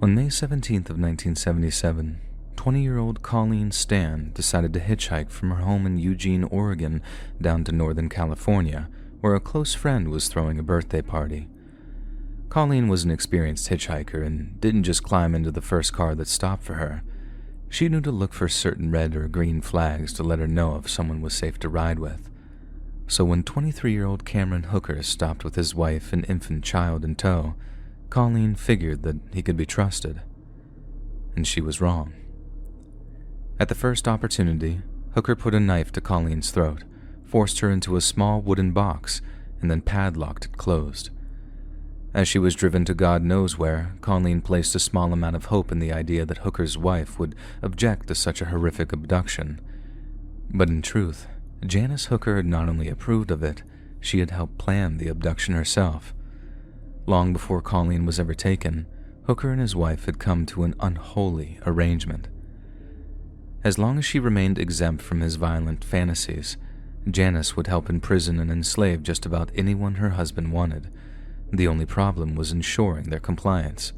On May 17th of 1977, 20-year-old Colleen Stan decided to hitchhike from her home in Eugene, Oregon, down to Northern California, where a close friend was throwing a birthday party. Colleen was an experienced hitchhiker and didn't just climb into the first car that stopped for her. She knew to look for certain red or green flags to let her know if someone was safe to ride with. So when 23-year-old Cameron Hooker stopped with his wife and infant child in tow, Colleen figured that he could be trusted. And she was wrong. At the first opportunity, Hooker put a knife to Colleen's throat, forced her into a small wooden box, and then padlocked it closed. As she was driven to God knows where, Colleen placed a small amount of hope in the idea that Hooker's wife would object to such a horrific abduction. But in truth, Janice Hooker had not only approved of it, she had helped plan the abduction herself. Long before Colleen was ever taken, Hooker and his wife had come to an unholy arrangement. As long as she remained exempt from his violent fantasies, Janice would help imprison and enslave just about anyone her husband wanted. The only problem was ensuring their compliance.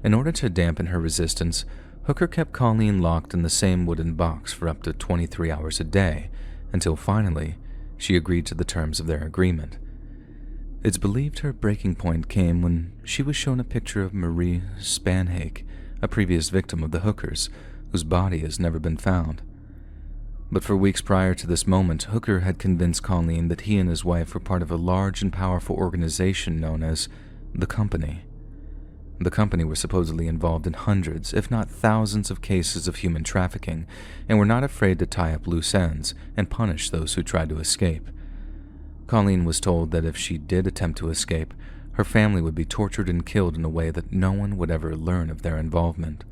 In order to dampen her resistance, Hooker kept Colleen locked in the same wooden box for up to 23 hours a day, until finally, she agreed to the terms of their agreement. It's believed her breaking point came when she was shown a picture of Marie Spanhake, a previous victim of the Hookers, whose body has never been found. But for weeks prior to this moment, Hooker had convinced Colleen that he and his wife were part of a large and powerful organization known as the Company. The Company were supposedly involved in hundreds, if not thousands of cases of human trafficking, and were not afraid to tie up loose ends and punish those who tried to escape. Colleen was told that if she did attempt to escape, her family would be tortured and killed in a way that no one would ever learn of their involvement.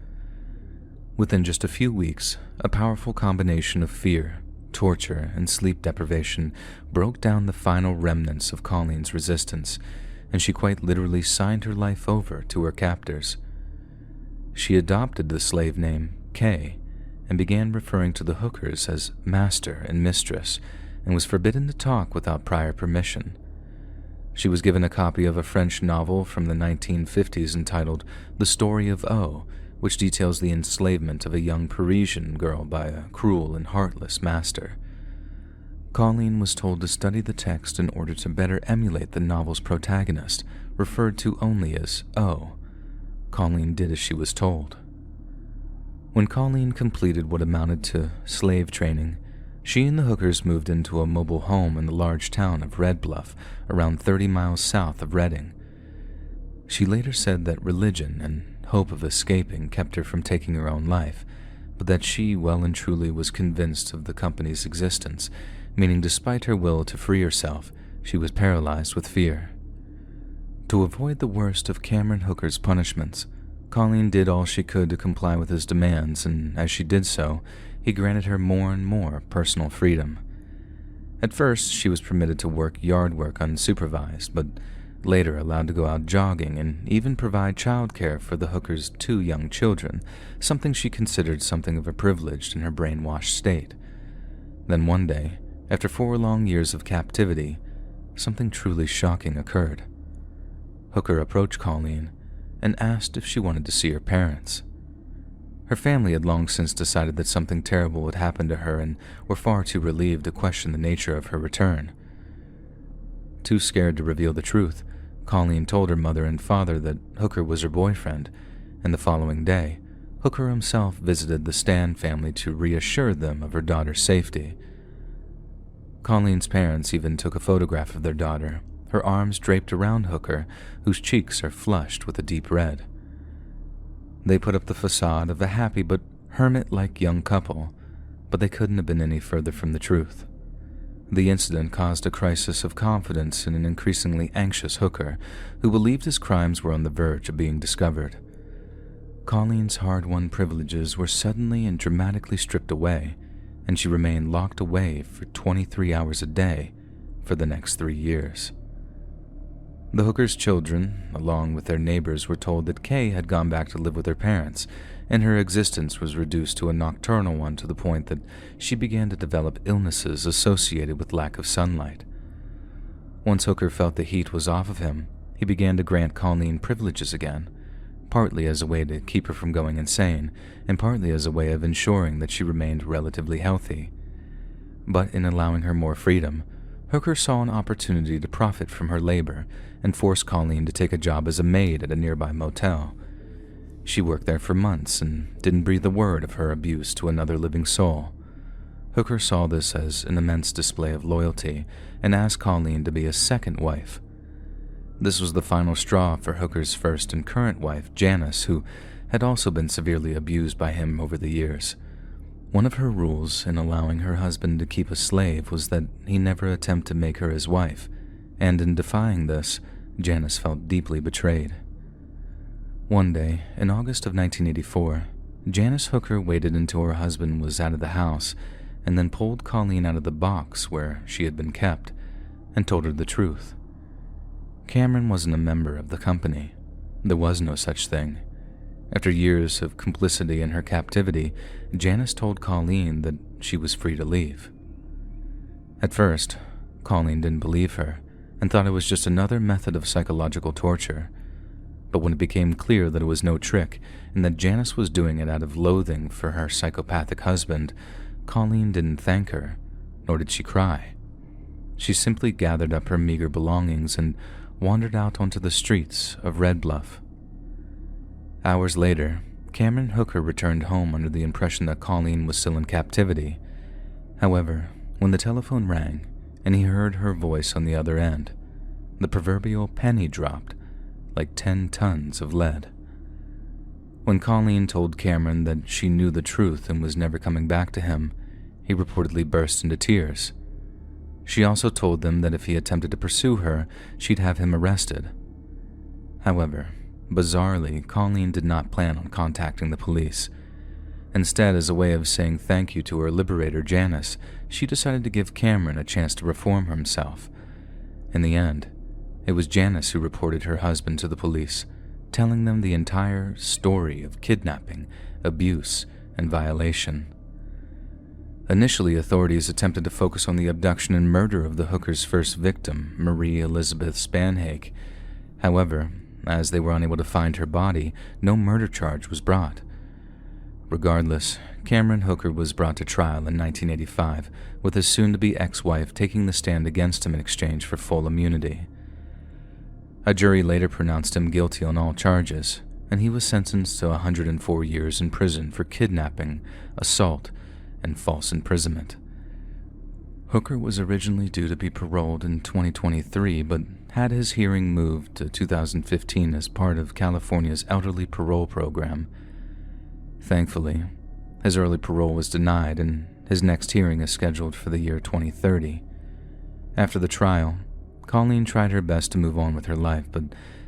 Within just a few weeks, a powerful combination of fear, torture, and sleep deprivation broke down the final remnants of Colleen's resistance, and she quite literally signed her life over to her captors. She adopted the slave name Kay and began referring to the Hookers as master and mistress, and was forbidden to talk without prior permission. She was given a copy of a French novel from the 1950s entitled The Story of O, which details the enslavement of a young Parisian girl by a cruel and heartless master. Colleen was told to study the text in order to better emulate the novel's protagonist, referred to only as O. Colleen did as she was told. When Colleen completed what amounted to slave training, she and the Hookers moved into a mobile home in the large town of Red Bluff, around 30 miles south of Redding. She later said that religion and hope of escaping kept her from taking her own life, but that she well and truly was convinced of the Company's existence, meaning despite her will to free herself, she was paralyzed with fear. To avoid the worst of Cameron Hooker's punishments, Colleen did all she could to comply with his demands, and as she did so, he granted her more and more personal freedom. At first, she was permitted to work yard work unsupervised, but later allowed to go out jogging and even provide childcare for the Hookers' 2 young children, something she considered something of a privilege in her brainwashed state. Then one day, after 4 long years of captivity, something truly shocking occurred. Hooker approached Colleen and asked if she wanted to see her parents. Her family had long since decided that something terrible had happened to her and were far too relieved to question the nature of her return. Too scared to reveal the truth, Colleen told her mother and father that Hooker was her boyfriend, and the following day, Hooker himself visited the Stan family to reassure them of her daughter's safety. Colleen's parents even took a photograph of their daughter, her arms draped around Hooker, whose cheeks are flushed with a deep red. They put up the facade of a happy but hermit-like young couple, but they couldn't have been any further from the truth. The incident caused a crisis of confidence in an increasingly anxious Hooker, who believed his crimes were on the verge of being discovered. Colleen's hard-won privileges were suddenly and dramatically stripped away, and she remained locked away for 23 hours a day for the next 3 years. The Hookers' children, along with their neighbors, were told that Kay had gone back to live with her parents, and her existence was reduced to a nocturnal one to the point that she began to develop illnesses associated with lack of sunlight. Once Hooker felt the heat was off of him, he began to grant Colleen privileges again, partly as a way to keep her from going insane, and partly as a way of ensuring that she remained relatively healthy. But in allowing her more freedom, Hooker saw an opportunity to profit from her labor and forced Colleen to take a job as a maid at a nearby motel. She worked there for months and didn't breathe a word of her abuse to another living soul. Hooker saw this as an immense display of loyalty and asked Colleen to be a second wife. This was the final straw for Hooker's first and current wife, Janice, who had also been severely abused by him over the years. One of her rules in allowing her husband to keep a slave was that he never attempt to make her his wife, and in defying this, Janice felt deeply betrayed. One day, in August of 1984, Janice Hooker waited until her husband was out of the house and then pulled Colleen out of the box where she had been kept and told her the truth. Cameron wasn't a member of the company. There was no such thing. After years of complicity in her captivity, Janice told Colleen that she was free to leave. At first, Colleen didn't believe her and thought it was just another method of psychological torture. But when it became clear that it was no trick and that Janice was doing it out of loathing for her psychopathic husband, Colleen didn't thank her, nor did she cry. She simply gathered up her meager belongings and wandered out onto the streets of Red Bluff. Hours later, Cameron Hooker returned home under the impression that Colleen was still in captivity. However, when the telephone rang and he heard her voice on the other end, the proverbial penny dropped like 10 tons of lead. When Colleen told Cameron that she knew the truth and was never coming back to him, he reportedly burst into tears. She also told them that if he attempted to pursue her, she'd have him arrested. However, bizarrely, Colleen did not plan on contacting the police. Instead, as a way of saying thank you to her liberator, Janice, she decided to give Cameron a chance to reform himself. In the end, it was Janice who reported her husband to the police, telling them the entire story of kidnapping, abuse, and violation. Initially, authorities attempted to focus on the abduction and murder of the Hooker's first victim, Marie Elizabeth Spanhake. However, as they were unable to find her body, no murder charge was brought. Regardless, Cameron Hooker was brought to trial in 1985, with his soon-to-be ex-wife taking the stand against him in exchange for full immunity. A jury later pronounced him guilty on all charges, and he was sentenced to 104 years in prison for kidnapping, assault, and false imprisonment. Hooker was originally due to be paroled in 2023, but had his hearing moved to 2015 as part of California's elderly parole program. Thankfully, his early parole was denied, and his next hearing is scheduled for the year 2030. After the trial, Colleen tried her best to move on with her life, but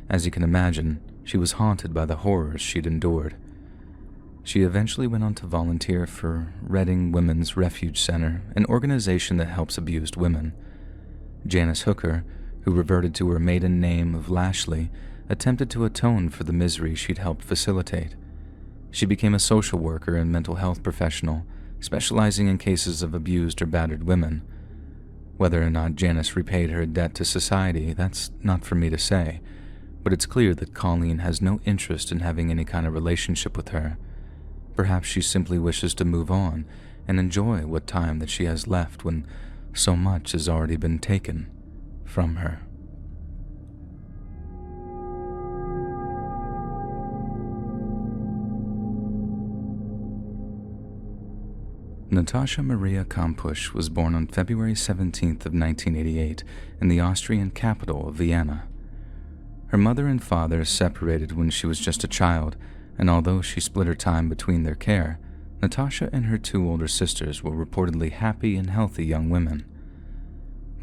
as you can imagine, she was haunted by the horrors she'd endured. She eventually went on to volunteer for Redding Women's Refuge Center, an organization that helps abused women. Janice Hooker, who reverted to her maiden name of Lashley, attempted to atone for the misery she'd helped facilitate. She became a social worker and mental health professional, specializing in cases of abused or battered women. Whether or not Janice repaid her debt to society, that's not for me to say, but it's clear that Colleen has no interest in having any kind of relationship with her. Perhaps she simply wishes to move on and enjoy what time that she has left when so much has already been taken from her. Natasha Maria Kampusch was born on February 17th of 1988 in the Austrian capital of Vienna. Her mother and father separated when she was just a child, and although she split her time between their care, Natasha and her 2 older sisters were reportedly happy and healthy young women.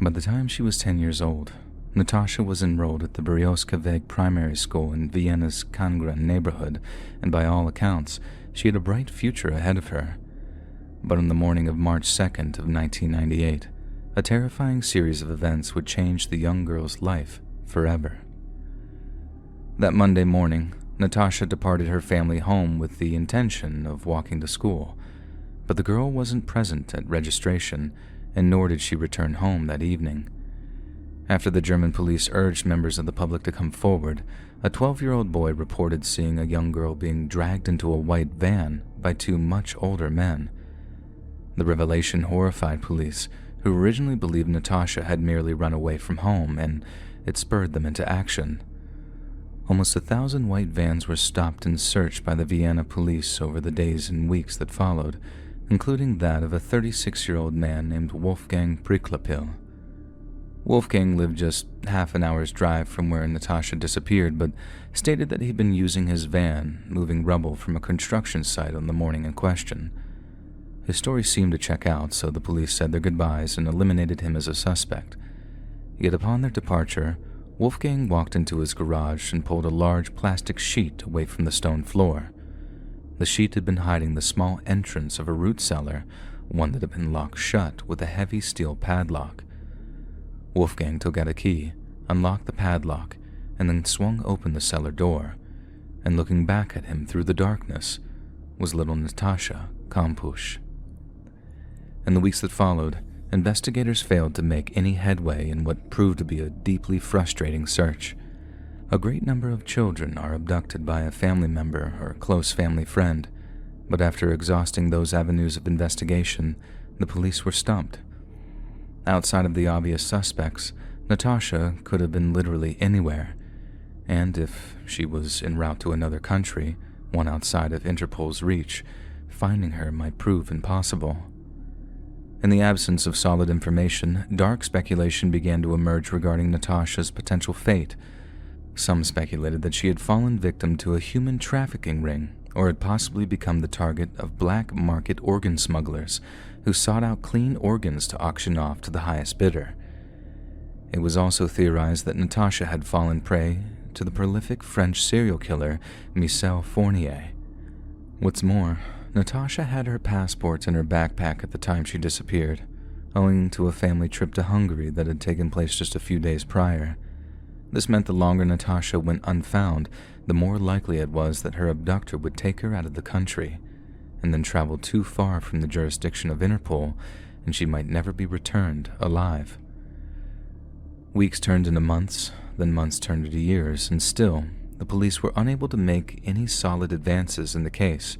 By the time she was 10 years old, Natasha was enrolled at the Berioska Weg Primary School in Vienna's Kangren neighborhood, and by all accounts, she had a bright future ahead of her. But on the morning of March 2nd of 1998, a terrifying series of events would change the young girl's life forever. That Monday morning, Natasha departed her family home with the intention of walking to school, but the girl wasn't present at registration, and nor did she return home that evening. After the German police urged members of the public to come forward, a 12-year-old boy reported seeing a young girl being dragged into a white van by two much older men. The revelation horrified police, who originally believed Natasha had merely run away from home, and it spurred them into action. Almost 1,000 white vans were stopped and searched by the Vienna police over the days and weeks that followed, including that of a 36-year-old man named Wolfgang Priklapil. Wolfgang lived just half an hour's drive from where Natasha disappeared, but stated that he'd been using his van, moving rubble from a construction site on the morning in question. His story seemed to check out, so the police said their goodbyes and eliminated him as a suspect. Yet upon their departure, Wolfgang walked into his garage and pulled a large plastic sheet away from the stone floor. The sheet had been hiding the small entrance of a root cellar, one that had been locked shut with a heavy steel padlock. Wolfgang took out a key, unlocked the padlock, and then swung open the cellar door, and looking back at him through the darkness was little Natasha Kampusch. In the weeks that followed, investigators failed to make any headway in what proved to be a deeply frustrating search. A great number of children are abducted by a family member or close family friend, but after exhausting those avenues of investigation, the police were stumped. Outside of the obvious suspects, Natasha could have been literally anywhere, and if she was en route to another country, one outside of Interpol's reach, finding her might prove impossible. In the absence of solid information, dark speculation began to emerge regarding Natasha's potential fate. Some speculated that she had fallen victim to a human trafficking ring, or had possibly become the target of black market organ smugglers who sought out clean organs to auction off to the highest bidder. It was also theorized that Natasha had fallen prey to the prolific French serial killer Michel Fournier. What's more, Natasha had her passport in her backpack at the time she disappeared, owing to a family trip to Hungary that had taken place just a few days prior. This meant the longer Natasha went unfound, the more likely it was that her abductor would take her out of the country, and then travel too far from the jurisdiction of Interpol, and she might never be returned alive. Weeks turned into months, then months turned into years, and still, the police were unable to make any solid advances in the case.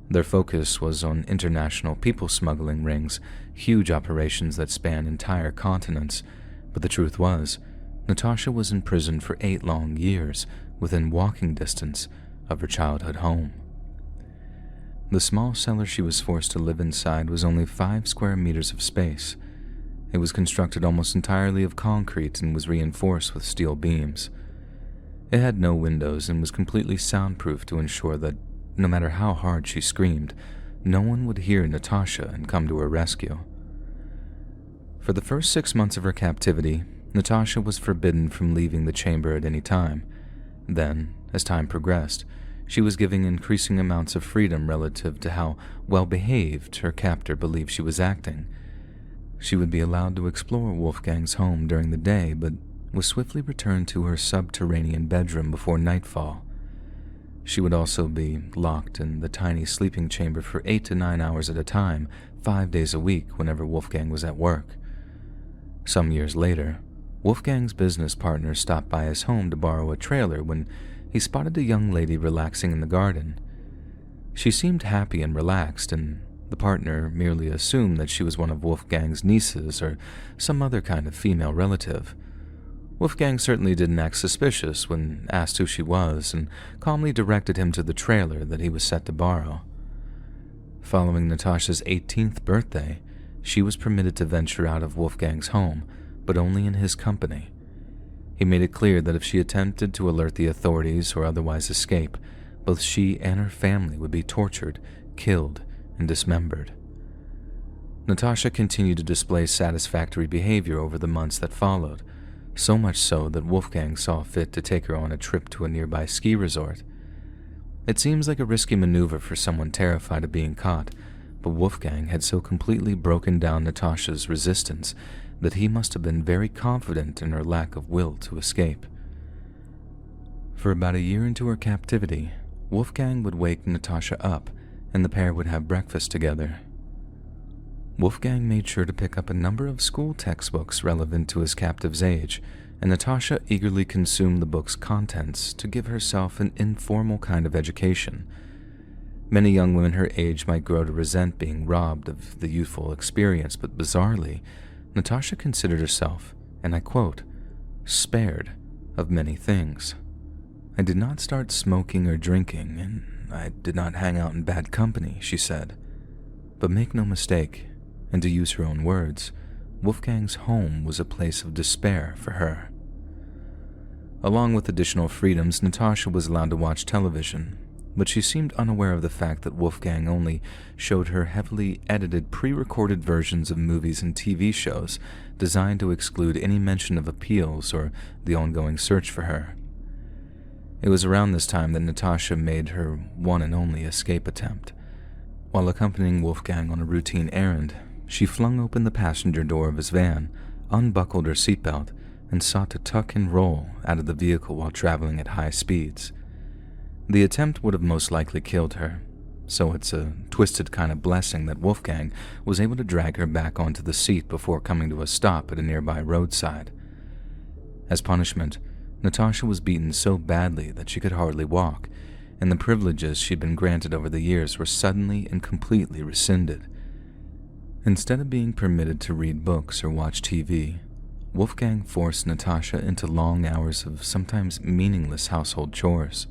Their focus was on international people smuggling rings, huge operations that span entire continents, but the truth was, Natasha was in prison for 8 long years, within walking distance of her childhood home. The small cellar she was forced to live inside was only 5 square meters of space. It was constructed almost entirely of concrete and was reinforced with steel beams. It had no windows and was completely soundproof to ensure that, no matter how hard she screamed, no one would hear Natasha and come to her rescue. For the first 6 months of her captivity, Natasha was forbidden from leaving the chamber at any time. Then, as time progressed, she was given increasing amounts of freedom relative to how well-behaved her captor believed she was acting. She would be allowed to explore Wolfgang's home during the day, but was swiftly returned to her subterranean bedroom before nightfall. She would also be locked in the tiny sleeping chamber for 8 to 9 hours at a time, 5 days a week whenever Wolfgang was at work. Some years later, Wolfgang's business partner stopped by his home to borrow a trailer when he spotted a young lady relaxing in the garden. She seemed happy and relaxed, and the partner merely assumed that she was one of Wolfgang's nieces or some other kind of female relative. Wolfgang certainly didn't act suspicious when asked who she was and calmly directed him to the trailer that he was set to borrow. Following Natasha's 18th birthday, she was permitted to venture out of Wolfgang's home, but only in his company. He made it clear that if she attempted to alert the authorities or otherwise escape, both she and her family would be tortured, killed, and dismembered. Natasha continued to display satisfactory behavior over the months that followed, so much so that Wolfgang saw fit to take her on a trip to a nearby ski resort. It seems like a risky maneuver for someone terrified of being caught, but Wolfgang had so completely broken down Natasha's resistance that he must have been very confident in her lack of will to escape. For about a year into her captivity, Wolfgang would wake Natasha up, and the pair would have breakfast together. Wolfgang made sure to pick up a number of school textbooks relevant to his captive's age, and Natasha eagerly consumed the book's contents to give herself an informal kind of education. Many young women her age might grow to resent being robbed of the youthful experience, but bizarrely, Natasha considered herself, and I quote, spared of many things. I did not start smoking or drinking, and I did not hang out in bad company, she said. But make no mistake, and to use her own words, Wolfgang's home was a place of despair for her. Along with additional freedoms, Natasha was allowed to watch television, but she seemed unaware of the fact that Wolfgang only showed her heavily edited pre-recorded versions of movies and TV shows designed to exclude any mention of appeals or the ongoing search for her. It was around this time that Natasha made her one and only escape attempt. While accompanying Wolfgang on a routine errand, she flung open the passenger door of his van, unbuckled her seatbelt, and sought to tuck and roll out of the vehicle while traveling at high speeds. The attempt would have most likely killed her, so it's a twisted kind of blessing that Wolfgang was able to drag her back onto the seat before coming to a stop at a nearby roadside. As punishment, Natasha was beaten so badly that she could hardly walk, and the privileges she'd been granted over the years were suddenly and completely rescinded. Instead of being permitted to read books or watch TV, Wolfgang forced Natasha into long hours of sometimes meaningless household chores.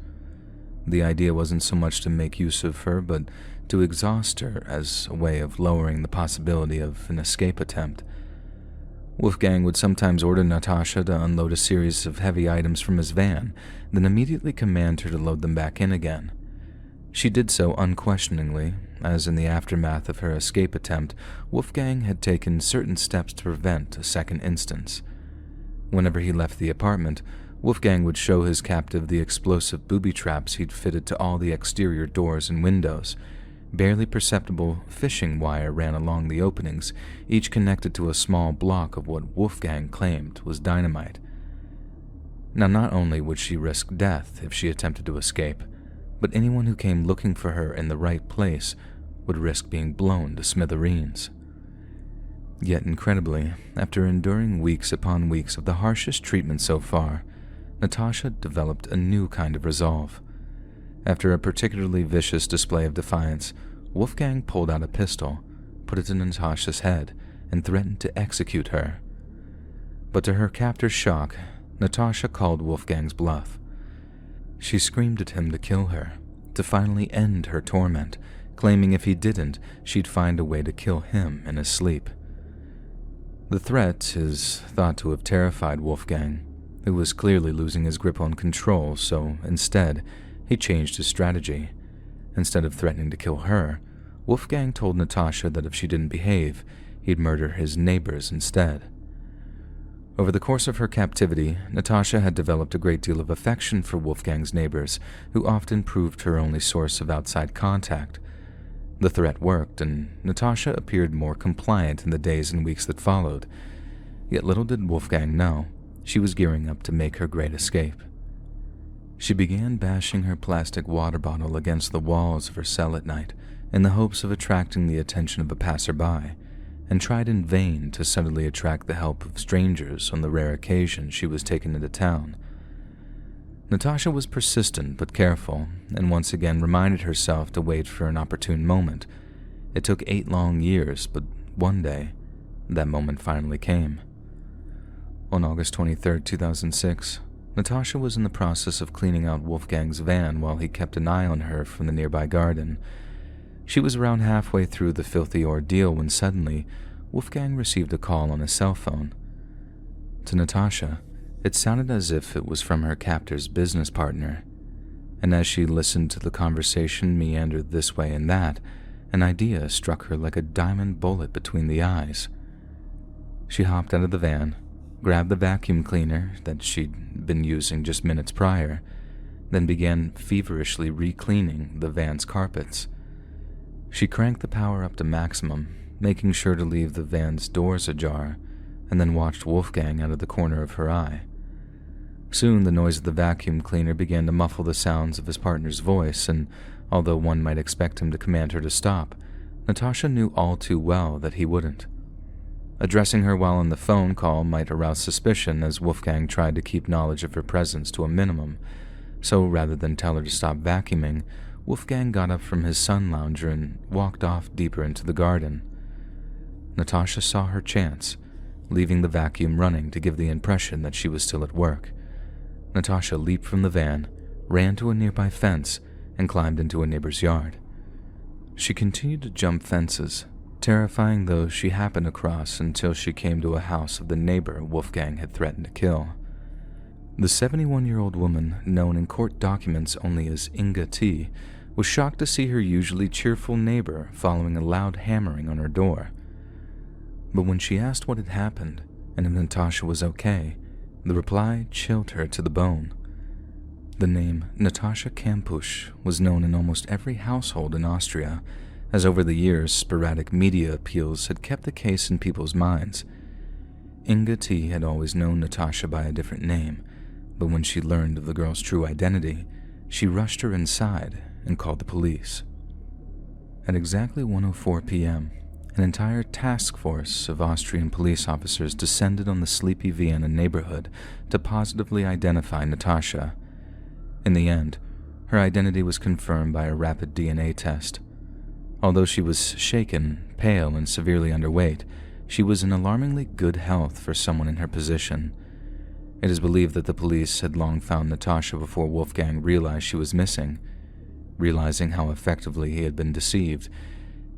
The idea wasn't so much to make use of her, but to exhaust her as a way of lowering the possibility of an escape attempt. Wolfgang would sometimes order Natasha to unload a series of heavy items from his van, then immediately command her to load them back in again. She did so unquestioningly, as in the aftermath of her escape attempt, Wolfgang had taken certain steps to prevent a second instance. Whenever he left the apartment, Wolfgang would show his captive the explosive booby traps he'd fitted to all the exterior doors and windows. Barely perceptible fishing wire ran along the openings, each connected to a small block of what Wolfgang claimed was dynamite. Now, not only would she risk death if she attempted to escape, but anyone who came looking for her in the right place would risk being blown to smithereens. Yet incredibly, after enduring weeks upon weeks of the harshest treatment so far, Natasha developed a new kind of resolve. After a particularly vicious display of defiance, Wolfgang pulled out a pistol, put it in Natasha's head, and threatened to execute her. But to her captor's shock, Natasha called Wolfgang's bluff. She screamed at him to kill her, to finally end her torment, claiming if he didn't, she'd find a way to kill him in his sleep. The threat is thought to have terrified Wolfgang, who was clearly losing his grip on control, so instead, he changed his strategy. Instead of threatening to kill her, Wolfgang told Natasha that if she didn't behave, he'd murder his neighbors instead. Over the course of her captivity, Natasha had developed a great deal of affection for Wolfgang's neighbors, who often proved her only source of outside contact. The threat worked, and Natasha appeared more compliant in the days and weeks that followed. Yet little did Wolfgang know, she was gearing up to make her great escape. She began bashing her plastic water bottle against the walls of her cell at night in the hopes of attracting the attention of a passerby, and tried in vain to suddenly attract the help of strangers on the rare occasion she was taken into town. Natasha was persistent but careful, and once again reminded herself to wait for an opportune moment. It took 8 long years, but one day, that moment finally came. On August 23, 2006, Natasha was in the process of cleaning out Wolfgang's van while he kept an eye on her from the nearby garden. She was around halfway through the filthy ordeal when suddenly, Wolfgang received a call on his cell phone. To Natasha, it sounded as if it was from her captor's business partner, and as she listened to the conversation meander this way and that, an idea struck her like a diamond bullet between the eyes. She hopped out of the van, grabbed the vacuum cleaner that she'd been using just minutes prior, then began feverishly re-cleaning the van's carpets. She cranked the power up to maximum, making sure to leave the van's doors ajar, and then watched Wolfgang out of the corner of her eye. Soon the noise of the vacuum cleaner began to muffle the sounds of his partner's voice, and although one might expect him to command her to stop, Natasha knew all too well that he wouldn't. Addressing her while on the phone call might arouse suspicion, as Wolfgang tried to keep knowledge of her presence to a minimum. So rather than tell her to stop vacuuming, Wolfgang got up from his sun lounger and walked off deeper into the garden. Natasha saw her chance, leaving the vacuum running to give the impression that she was still at work. Natasha leaped from the van, ran to a nearby fence, and climbed into a neighbor's yard. She continued to jump fences, terrifying those she happened across, until she came to a house of the neighbor Wolfgang had threatened to kill. The 71-year-old woman, known in court documents only as Inga T., was shocked to see her usually cheerful neighbor following a loud hammering on her door. But when she asked what had happened and if Natasha was okay, the reply chilled her to the bone. The name Natasha Kampusch was known in almost every household in Austria, as over the years sporadic media appeals had kept the case in people's minds. Inga T. had always known Natasha by a different name, but when she learned of the girl's true identity, she rushed her inside and called the police. At exactly 1:04 p.m., an entire task force of Austrian police officers descended on the sleepy Vienna neighborhood to positively identify Natasha. In the end, her identity was confirmed by a rapid DNA test. Although she was shaken, pale, and severely underweight, she was in alarmingly good health for someone in her position. It is believed that the police had long found Natasha before Wolfgang realized she was missing. Realizing how effectively he had been deceived,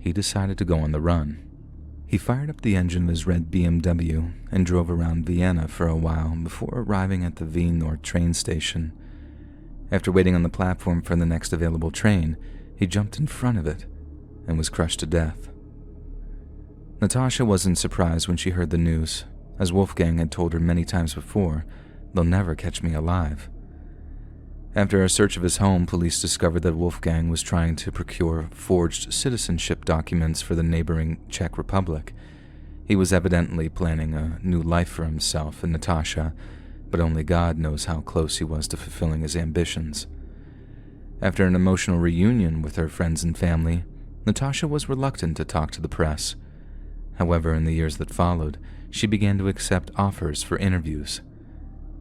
he decided to go on the run. He fired up the engine of his red BMW and drove around Vienna for a while before arriving at the Wien Nord train station. After waiting on the platform for the next available train, he jumped in front of it and was crushed to death. Natasha wasn't surprised when she heard the news, as Wolfgang had told her many times before, "They'll never catch me alive." After a search of his home, police discovered that Wolfgang was trying to procure forged citizenship documents for the neighboring Czech Republic. He was evidently planning a new life for himself and Natasha, but only God knows how close he was to fulfilling his ambitions. After an emotional reunion with her friends and family, Natasha was reluctant to talk to the press. However, in the years that followed, she began to accept offers for interviews.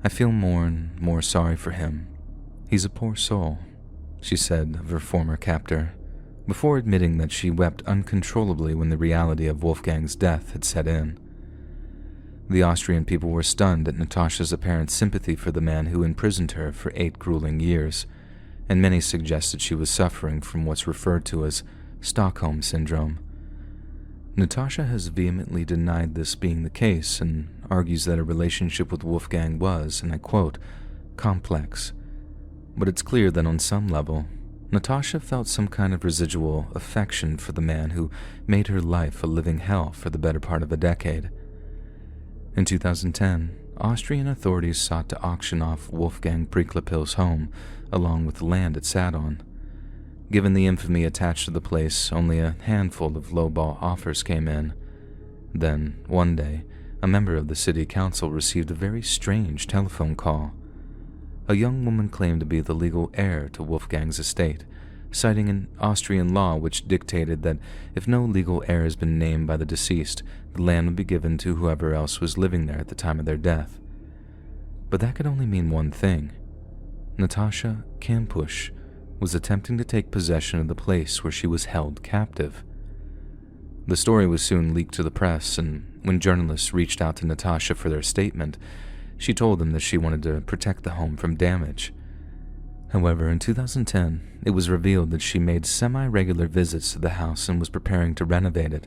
"I feel more and more sorry for him. He's a poor soul," she said of her former captor, before admitting that she wept uncontrollably when the reality of Wolfgang's death had set in. The Austrian people were stunned at Natasha's apparent sympathy for the man who imprisoned her for 8 grueling years, and many suggested she was suffering from what's referred to as Stockholm Syndrome. Natasha has vehemently denied this being the case and argues that her relationship with Wolfgang was, and I quote, "complex." But it's clear that on some level, Natasha felt some kind of residual affection for the man who made her life a living hell for the better part of a decade. In 2010, Austrian authorities sought to auction off Wolfgang Priklapil's home, along with the land it sat on. Given the infamy attached to the place, only a handful of lowball offers came in. Then, one day, a member of the city council received a very strange telephone call. A young woman claimed to be the legal heir to Wolfgang's estate, citing an Austrian law which dictated that if no legal heir has been named by the deceased, the land would be given to whoever else was living there at the time of their death. But that could only mean one thing. Natasha Kampusch was attempting to take possession of the place where she was held captive. The story was soon leaked to the press, and when journalists reached out to Natasha for their statement, she told them that she wanted to protect the home from damage. However, in 2010, it was revealed that she made semi-regular visits to the house and was preparing to renovate it.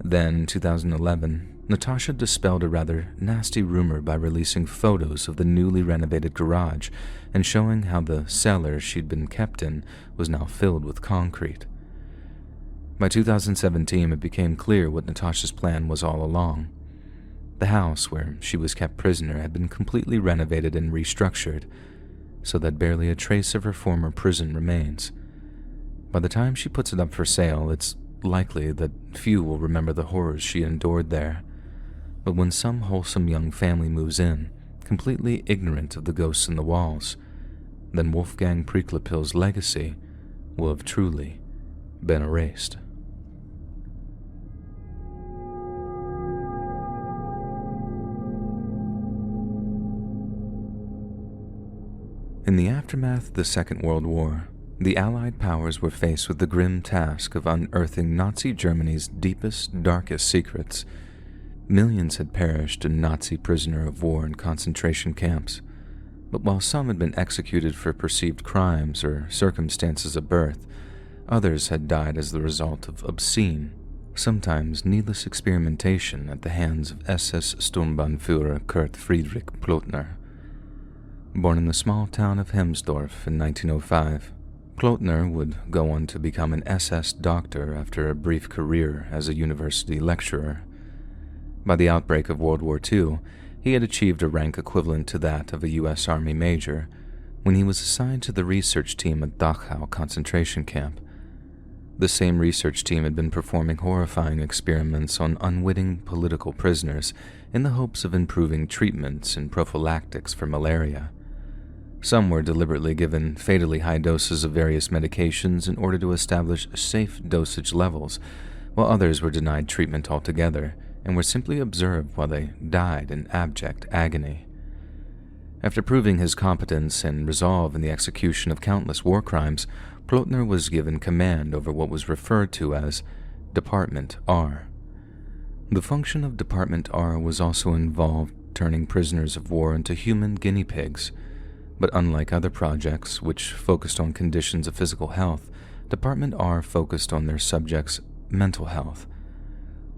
Then, in 2011, Natasha dispelled a rather nasty rumor by releasing photos of the newly renovated garage and showing how the cellar she'd been kept in was now filled with concrete. By 2017, it became clear what Natasha's plan was all along. The house where she was kept prisoner had been completely renovated and restructured, so that barely a trace of her former prison remains. By the time she puts it up for sale, it's likely that few will remember the horrors she endured there. But when some wholesome young family moves in, completely ignorant of the ghosts in the walls, then Wolfgang Priklapil's legacy will have truly been erased. In the aftermath of the Second World War, the Allied powers were faced with the grim task of unearthing Nazi Germany's deepest, darkest secrets. Millions had perished in Nazi prisoner of war and concentration camps, but while some had been executed for perceived crimes or circumstances of birth, others had died as the result of obscene, sometimes needless experimentation at the hands of SS Sturmbannführer Kurt Friedrich Plotner. Born in the small town of Hemsdorf in 1905, Plotner would go on to become an SS doctor after a brief career as a university lecturer. By the outbreak of World War II, he had achieved a rank equivalent to that of a U.S. Army major when he was assigned to the research team at Dachau concentration camp. The same research team had been performing horrifying experiments on unwitting political prisoners in the hopes of improving treatments and prophylactics for malaria. Some were deliberately given fatally high doses of various medications in order to establish safe dosage levels, while others were denied treatment altogether and were simply observed while they died in abject agony. After proving his competence and resolve in the execution of countless war crimes, Plotner was given command over what was referred to as Department R. The function of Department R was also involved turning prisoners of war into human guinea pigs. But unlike other projects, which focused on conditions of physical health, Department R focused on their subjects' mental health.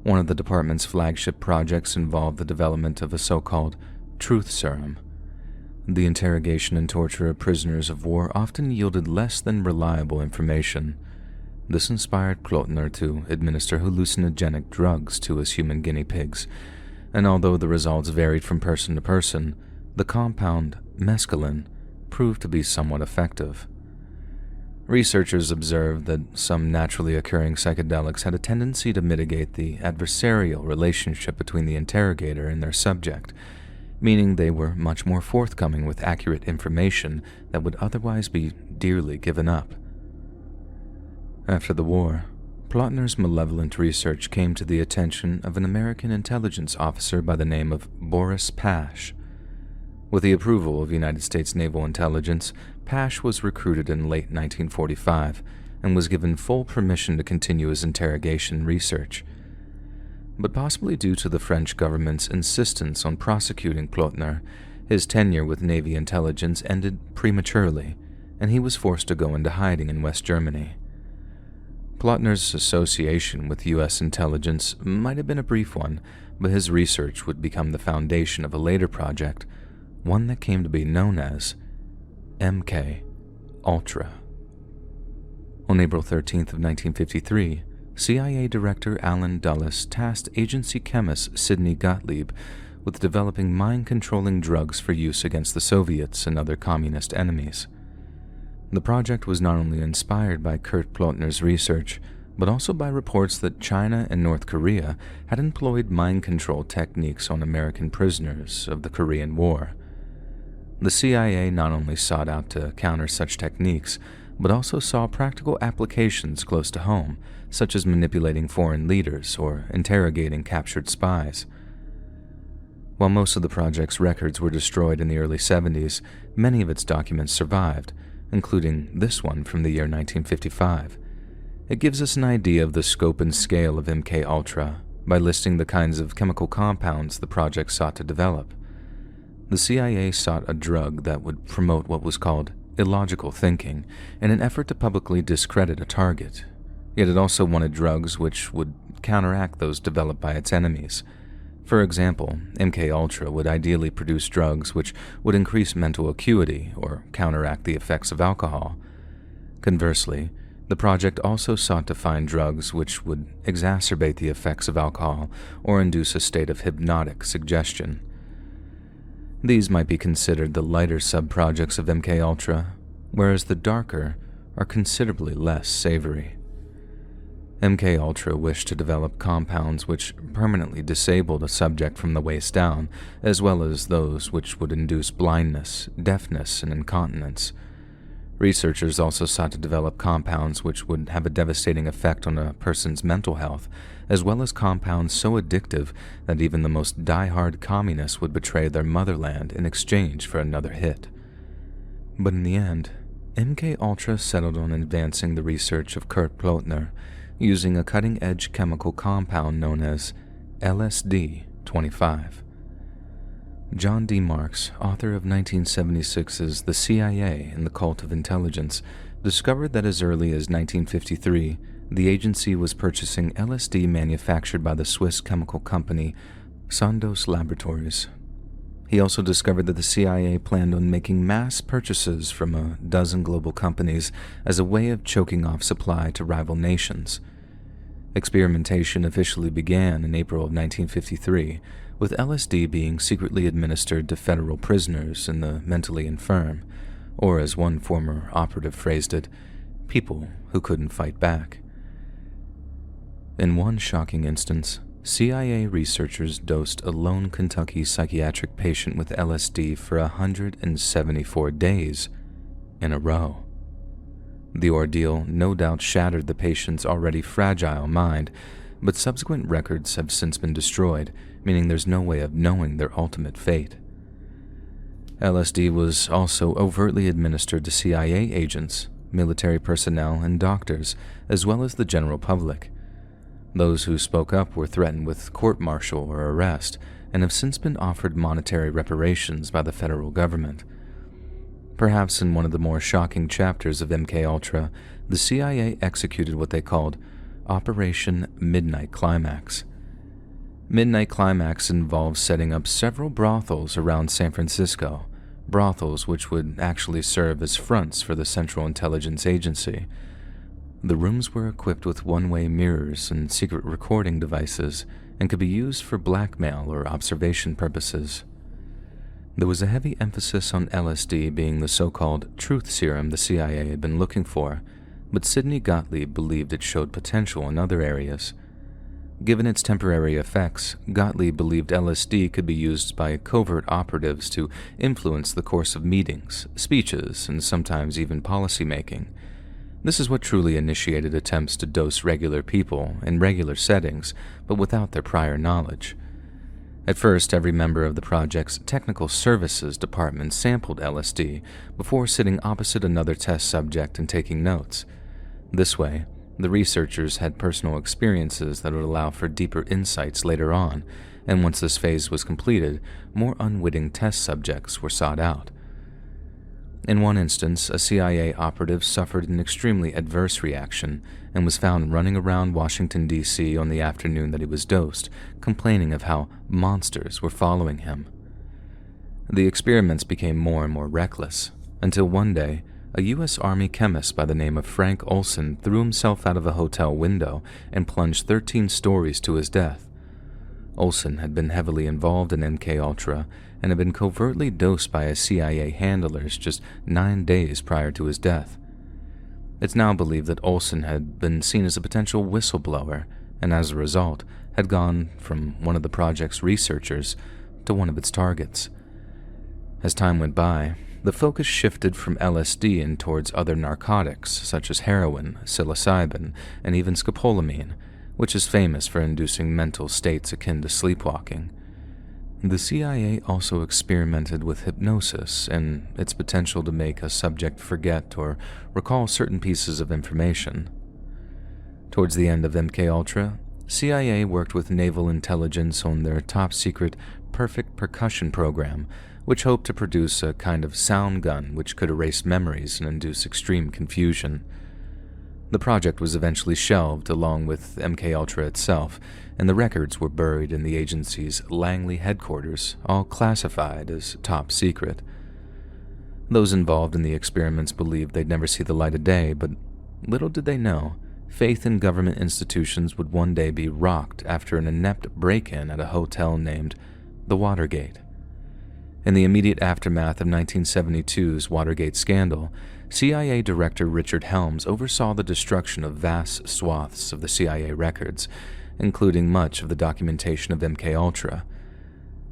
One of the department's flagship projects involved the development of a so-called truth serum. The interrogation and torture of prisoners of war often yielded less than reliable information. This inspired Plotner to administer hallucinogenic drugs to his human guinea pigs, and although the results varied from person to person, the compound mescaline proved to be somewhat effective. Researchers observed that some naturally occurring psychedelics had a tendency to mitigate the adversarial relationship between the interrogator and their subject, meaning they were much more forthcoming with accurate information that would otherwise be dearly given up. After the war, Plotner's malevolent research came to the attention of an American intelligence officer by the name of Boris Pash. With the approval of United States Naval Intelligence, Pash was recruited in late 1945 and was given full permission to continue his interrogation research. But possibly due to the French government's insistence on prosecuting Plotner, his tenure with Navy intelligence ended prematurely, and he was forced to go into hiding in West Germany. Plotner's association with U.S. intelligence might have been a brief one, but his research would become the foundation of a later project, one that came to be known as MK Ultra. On April 13th of 1953, CIA Director Allen Dulles tasked agency chemist Sidney Gottlieb with developing mind-controlling drugs for use against the Soviets and other communist enemies. The project was not only inspired by Kurt Plotner's research, but also by reports that China and North Korea had employed mind control techniques on American prisoners of the Korean War. The CIA not only sought out to counter such techniques, but also saw practical applications close to home, such as manipulating foreign leaders or interrogating captured spies. While most of the project's records were destroyed in the early 70s, many of its documents survived, including this one from the year 1955. It gives us an idea of the scope and scale of MK Ultra by listing the kinds of chemical compounds the project sought to develop. The CIA sought a drug that would promote what was called illogical thinking in an effort to publicly discredit a target. Yet it also wanted drugs which would counteract those developed by its enemies. For example, MK Ultra would ideally produce drugs which would increase mental acuity or counteract the effects of alcohol. Conversely, the project also sought to find drugs which would exacerbate the effects of alcohol or induce a state of hypnotic suggestion. These might be considered the lighter sub-projects of MK Ultra, whereas the darker are considerably less savory. MK Ultra wished to develop compounds which permanently disabled a subject from the waist down, as well as those which would induce blindness, deafness, and incontinence. Researchers also sought to develop compounds which would have a devastating effect on a person's mental health, as well as compounds so addictive that even the most die-hard communists would betray their motherland in exchange for another hit. But in the end, MK Ultra settled on advancing the research of Kurt Plotner using a cutting-edge chemical compound known as LSD-25. John D. Marks, author of 1976's The CIA and the Cult of Intelligence, discovered that as early as 1953, the agency was purchasing LSD manufactured by the Swiss chemical company Sandoz Laboratories. He also discovered that the CIA planned on making mass purchases from a dozen global companies as a way of choking off supply to rival nations. Experimentation officially began in April of 1953, with LSD being secretly administered to federal prisoners and the mentally infirm, or as one former operative phrased it, people who couldn't fight back. In one shocking instance, CIA researchers dosed a lone Kentucky psychiatric patient with LSD for 174 days in a row. The ordeal no doubt shattered the patient's already fragile mind, but subsequent records have since been destroyed, meaning there's no way of knowing their ultimate fate. LSD was also overtly administered to CIA agents, military personnel, and doctors, as well as the general public. Those who spoke up were threatened with court-martial or arrest, and have since been offered monetary reparations by the federal government. Perhaps in one of the more shocking chapters of MK Ultra, the CIA executed what they called Operation Midnight Climax. Midnight Climax involves setting up several brothels around San Francisco, brothels which would actually serve as fronts for the Central Intelligence Agency. The rooms were equipped with one-way mirrors and secret recording devices and could be used for blackmail or observation purposes. There was a heavy emphasis on LSD being the so-called truth serum the CIA had been looking for, but Sidney Gottlieb believed it showed potential in other areas. Given its temporary effects, Gottlieb believed LSD could be used by covert operatives to influence the course of meetings, speeches, and sometimes even policymaking. This is what truly initiated attempts to dose regular people in regular settings, but without their prior knowledge. At first, every member of the project's technical services department sampled LSD before sitting opposite another test subject and taking notes. This way, the researchers had personal experiences that would allow for deeper insights later on, and once this phase was completed, more unwitting test subjects were sought out. In one instance, a CIA operative suffered an extremely adverse reaction and was found running around Washington, D.C. on the afternoon that he was dosed, complaining of how monsters were following him. The experiments became more and more reckless, until one day, a U.S. Army chemist by the name of Frank Olson threw himself out of a hotel window and plunged 13 stories to his death. Olson had been heavily involved in MK Ultra and had been covertly dosed by his CIA handlers just 9 days prior to his death. It's now believed that Olson had been seen as a potential whistleblower and as a result had gone from one of the project's researchers to one of its targets. As time went by, the focus shifted from LSD and towards other narcotics such as heroin, psilocybin, and even scopolamine, which is famous for inducing mental states akin to sleepwalking. The CIA also experimented with hypnosis and its potential to make a subject forget or recall certain pieces of information. Towards the end of MK Ultra, CIA worked with naval intelligence on their top-secret perfect percussion program, which hoped to produce a kind of sound gun which could erase memories and induce extreme confusion. The project was eventually shelved along with MK Ultra itself, and the records were buried in the agency's Langley headquarters, all classified as top secret. Those involved in the experiments believed they'd never see the light of day, but little did they know, faith in government institutions would one day be rocked after an inept break-in at a hotel named the Watergate. In the immediate aftermath of 1972's Watergate scandal, CIA Director Richard Helms oversaw the destruction of vast swaths of the CIA records, including much of the documentation of MK Ultra.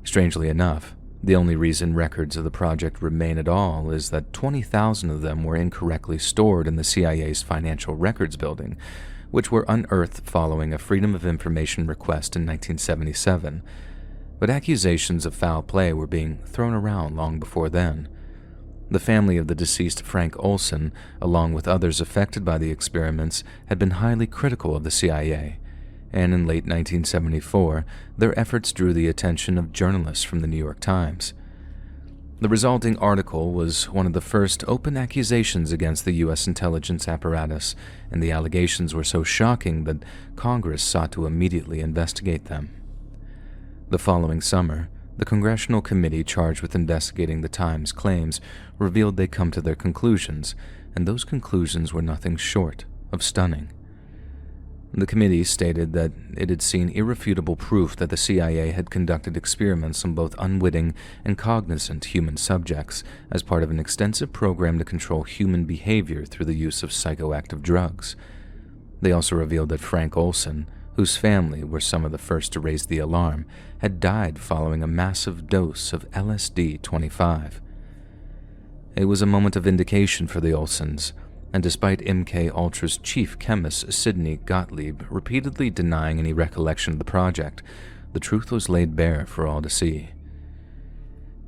Strangely enough, the only reason records of the project remain at all is that 20,000 of them were incorrectly stored in the CIA's Financial Records Building, which were unearthed following a Freedom of Information request in 1977. But accusations of foul play were being thrown around long before then. The family of the deceased Frank Olson, along with others affected by the experiments, had been highly critical of the CIA, and in late 1974, their efforts drew the attention of journalists from the New York Times. The resulting article was one of the first open accusations against the U.S. intelligence apparatus, and the allegations were so shocking that Congress sought to immediately investigate them. The following summer, the congressional committee charged with investigating the Times claims revealed they'd come to their conclusions, and those conclusions were nothing short of stunning. The committee stated that it had seen irrefutable proof that the CIA had conducted experiments on both unwitting and cognizant human subjects as part of an extensive program to control human behavior through the use of psychoactive drugs. They also revealed that Frank Olson, whose family were some of the first to raise the alarm, had died following a massive dose of LSD-25. It was a moment of vindication for the Olsons, and despite MK Ultra's chief chemist Sidney Gottlieb repeatedly denying any recollection of the project, the truth was laid bare for all to see.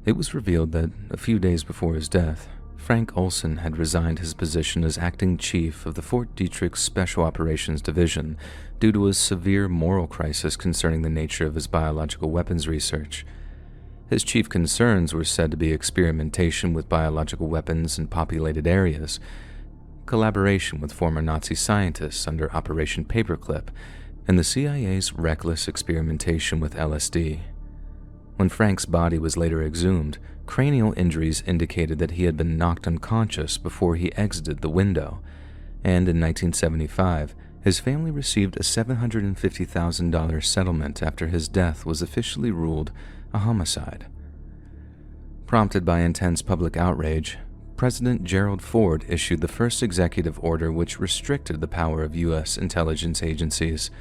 It was revealed that a few days before his death, Frank Olson had resigned his position as acting chief of the Fort Detrick Special Operations Division due to a severe moral crisis concerning the nature of his biological weapons research. His chief concerns were said to be experimentation with biological weapons in populated areas, collaboration with former Nazi scientists under Operation Paperclip, and the CIA's reckless experimentation with LSD. When Frank's body was later exhumed, cranial injuries indicated that he had been knocked unconscious before he exited the window, and in 1975, his family received a $750,000 settlement after his death was officially ruled a homicide. Prompted by intense public outrage, President Gerald Ford issued the first executive order which restricted the power of U.S. intelligence agencies.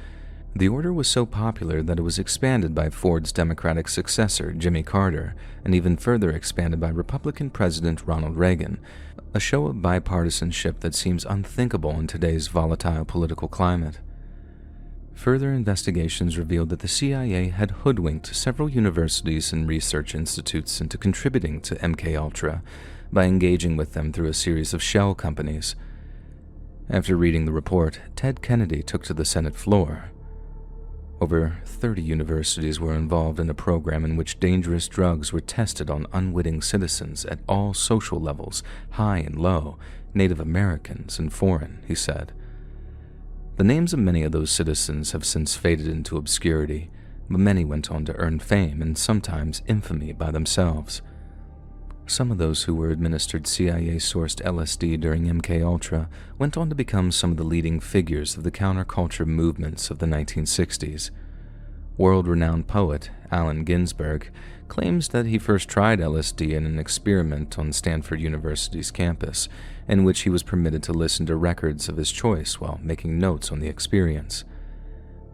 The order was so popular that it was expanded by Ford's Democratic successor, Jimmy Carter, and even further expanded by Republican President Ronald Reagan, a show of bipartisanship that seems unthinkable in today's volatile political climate. Further investigations revealed that the CIA had hoodwinked several universities and research institutes into contributing to MKUltra by engaging with them through a series of shell companies. After reading the report, Ted Kennedy took to the Senate floor. Over 30 universities were involved in a program in which dangerous drugs were tested on unwitting citizens at all social levels, high and low, Native Americans and foreign, he said. The names of many of those citizens have since faded into obscurity, but many went on to earn fame and sometimes infamy by themselves. Some of those who were administered CIA-sourced LSD during MKUltra went on to become some of the leading figures of the counterculture movements of the 1960s. World-renowned poet Allen Ginsberg claims that he first tried LSD in an experiment on Stanford University's campus, in which he was permitted to listen to records of his choice while making notes on the experience.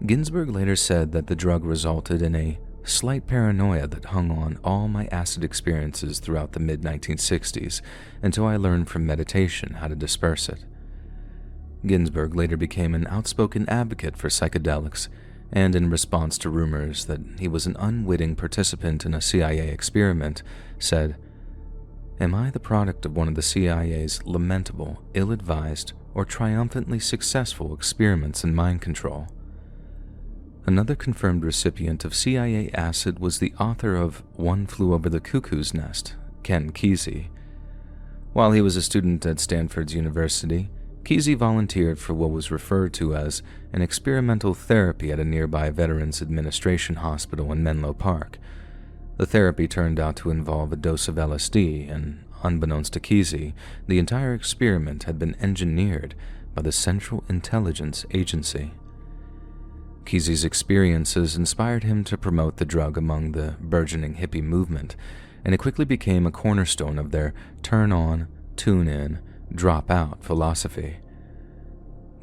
Ginsberg later said that the drug resulted in a slight paranoia that hung on all my acid experiences throughout the mid-1960s until I learned from meditation how to disperse it. Ginsberg later became an outspoken advocate for psychedelics, and in response to rumors that he was an unwitting participant in a CIA experiment, said, "Am I the product of one of the CIA's lamentable, ill-advised, or triumphantly successful experiments in mind control?" Another confirmed recipient of CIA acid was the author of One Flew Over the Cuckoo's Nest, Ken Kesey. While he was a student at Stanford University, Kesey volunteered for what was referred to as an experimental therapy at a nearby Veterans Administration hospital in Menlo Park. The therapy turned out to involve a dose of LSD, and unbeknownst to Kesey, the entire experiment had been engineered by the Central Intelligence Agency. Kesey's experiences inspired him to promote the drug among the burgeoning hippie movement, and it quickly became a cornerstone of their turn on, tune in, drop out philosophy.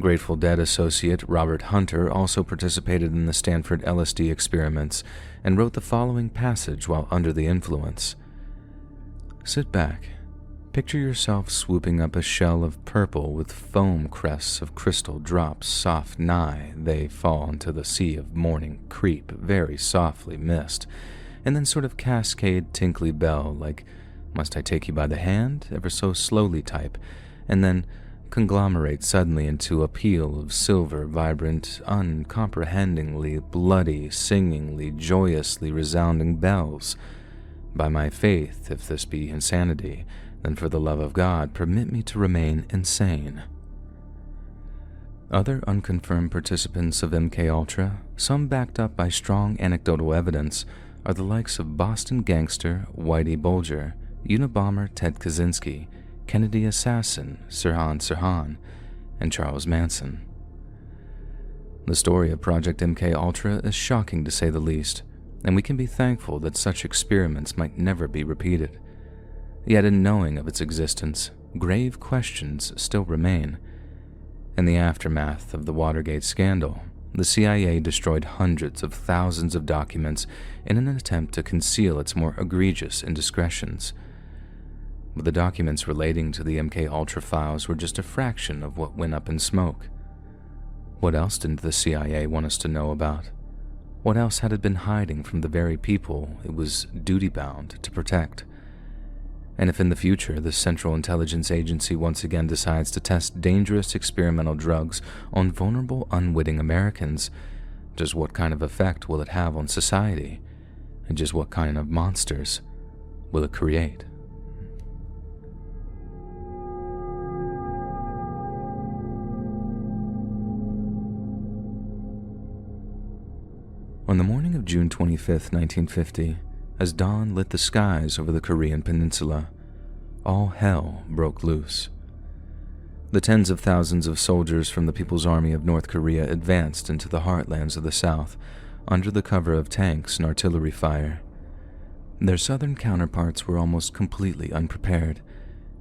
Grateful Dead associate Robert Hunter also participated in the Stanford LSD experiments and wrote the following passage while under the influence. "Sit back. Picture yourself swooping up a shell of purple with foam crests of crystal drops soft nigh they fall into the sea of morning creep very softly mist, and then sort of cascade tinkly bell like Must I take you by the hand, ever so slowly type, and then conglomerate suddenly into a peal of silver, vibrant, uncomprehendingly bloody, singingly, joyously resounding bells? By my faith, if this be insanity, then for the love of God, permit me to remain insane. Other unconfirmed participants of MKUltra, some backed up by strong anecdotal evidence, are the likes of Boston gangster Whitey Bulger, Unabomber Ted Kaczynski, Kennedy assassin Sirhan Sirhan, and Charles Manson. The story of Project MKUltra is shocking to say the least, and we can be thankful that such experiments might never be repeated. Yet in knowing of its existence, grave questions still remain. In the aftermath of the Watergate scandal, the CIA destroyed hundreds of thousands of documents in an attempt to conceal its more egregious indiscretions. But the documents relating to the MKUltra files were just a fraction of what went up in smoke. What else didn't the CIA want us to know about? What else had it been hiding from the very people it was duty-bound to protect? And if in the future the Central Intelligence Agency once again decides to test dangerous experimental drugs on vulnerable, unwitting Americans, just what kind of effect will it have on society? And just what kind of monsters will it create? On the morning of June 25, 1950, as dawn lit the skies over the Korean peninsula, all hell broke loose. The tens of thousands of soldiers from the People's Army of North Korea advanced into the heartlands of the South under the cover of tanks and artillery fire. Their southern counterparts were almost completely unprepared,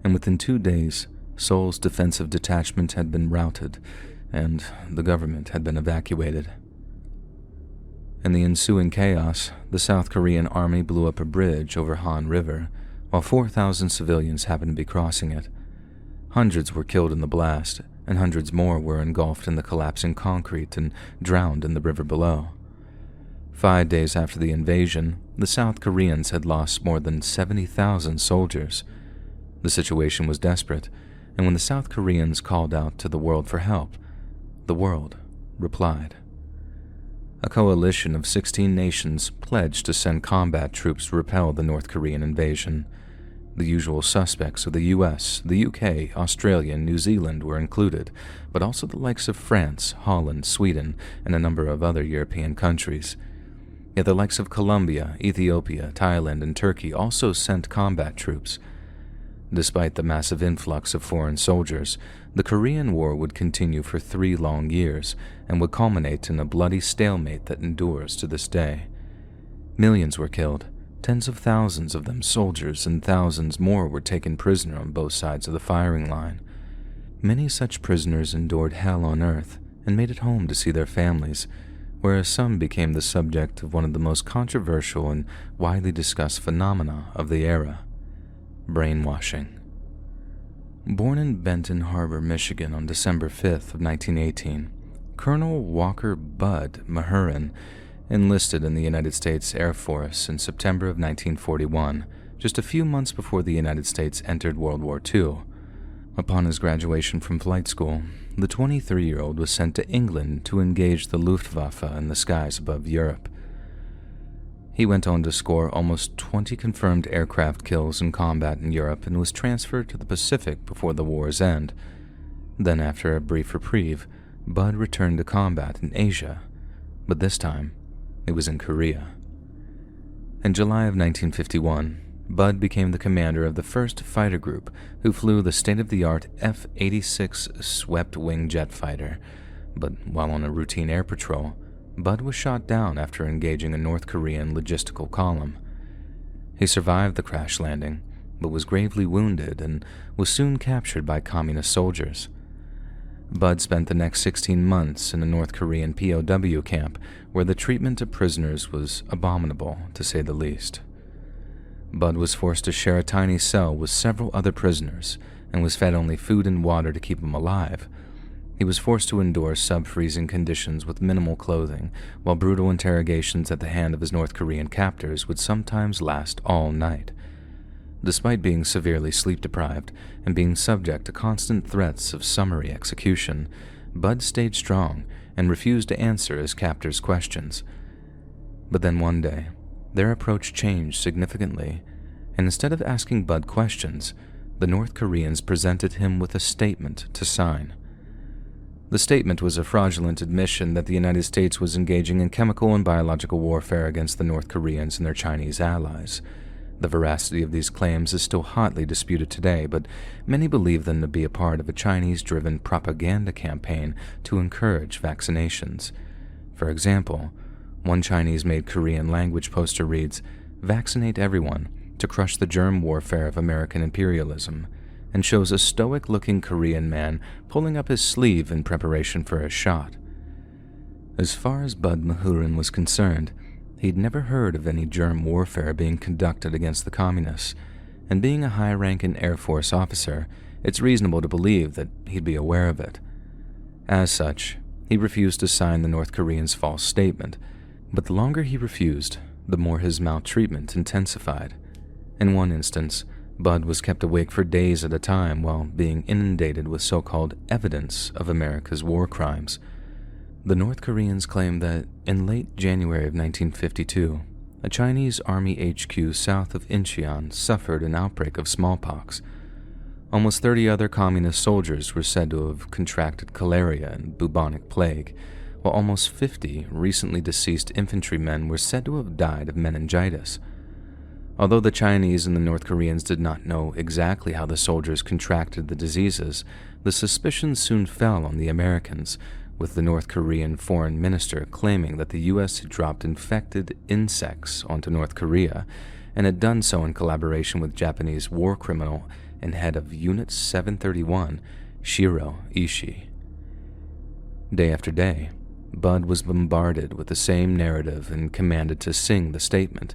and within 2 days, Seoul's defensive detachment had been routed, and the government had been evacuated. In the ensuing chaos, the South Korean army blew up a bridge over Han River, while 4,000 civilians happened to be crossing it. Hundreds were killed in the blast, and hundreds more were engulfed in the collapsing concrete and drowned in the river below. 5 days after the invasion, the South Koreans had lost more than 70,000 soldiers. The situation was desperate, and when the South Koreans called out to the world for help, the world replied. A coalition of 16 nations pledged to send combat troops to repel the North Korean invasion. The usual suspects of the US, the UK, Australia, and New Zealand were included, but also the likes of France, Holland, Sweden, and a number of other European countries. Yet the likes of Colombia, Ethiopia, Thailand, and Turkey also sent combat troops. Despite the massive influx of foreign soldiers, the Korean War would continue for 3 long years and would culminate in a bloody stalemate that endures to this day. Millions were killed, tens of thousands of them soldiers, and thousands more were taken prisoner on both sides of the firing line. Many such prisoners endured hell on earth and made it home to see their families, whereas some became the subject of one of the most controversial and widely discussed phenomena of the era: brainwashing. Born in Benton Harbor, Michigan on December 5th of 1918, Colonel Walker Bud Mahurin enlisted in the United States Air Force in September of 1941, just a few months before the United States entered World War II. Upon his graduation from flight school, the 23-year-old was sent to England to engage the Luftwaffe in the skies above Europe. He went on to score almost 20 confirmed aircraft kills in combat in Europe and was transferred to the Pacific before the war's end. Then, after a brief reprieve, Bud returned to combat in Asia, but this time it was in Korea. In July of 1951, Bud became the commander of the 1st Fighter Group, who flew the state-of-the-art F-86 swept-wing jet fighter, but while on a routine air patrol, Bud was shot down after engaging a North Korean logistical column. He survived the crash landing, but was gravely wounded and was soon captured by communist soldiers. Bud spent the next 16 months in a North Korean POW camp where the treatment of prisoners was abominable, to say the least. Bud was forced to share a tiny cell with several other prisoners and was fed only food and water to keep him alive. He was forced to endure sub-freezing conditions with minimal clothing, while brutal interrogations at the hand of his North Korean captors would sometimes last all night. Despite being severely sleep-deprived and being subject to constant threats of summary execution, Bud stayed strong and refused to answer his captors' questions. But then one day, their approach changed significantly, and instead of asking Bud questions, the North Koreans presented him with a statement to sign. The statement was a fraudulent admission that the United States was engaging in chemical and biological warfare against the North Koreans and their Chinese allies. The veracity of these claims is still hotly disputed today, but many believe them to be a part of a Chinese-driven propaganda campaign to encourage vaccinations. For example, one Chinese-made Korean language poster reads, "Vaccinate everyone to crush the germ warfare of American imperialism," and shows a stoic-looking Korean man pulling up his sleeve in preparation for a shot. As far as Bud Mahurin was concerned, he'd never heard of any germ warfare being conducted against the communists, and being a high-ranking Air Force officer, it's reasonable to believe that he'd be aware of it. As such, he refused to sign the North Koreans' false statement, but the longer he refused, the more his maltreatment intensified. In one instance, Bud was kept awake for days at a time while being inundated with so-called evidence of America's war crimes. The North Koreans claimed that in late January of 1952, a Chinese Army HQ south of Incheon suffered an outbreak of smallpox. Almost 30 other communist soldiers were said to have contracted cholera and bubonic plague, while almost 50 recently deceased infantrymen were said to have died of meningitis. Although the Chinese and the North Koreans did not know exactly how the soldiers contracted the diseases, the suspicion soon fell on the Americans, with the North Korean foreign minister claiming that the U.S. had dropped infected insects onto North Korea and had done so in collaboration with Japanese war criminal and head of Unit 731, Shiro Ishii. Day after day, Bud was bombarded with the same narrative and commanded to sing the statement.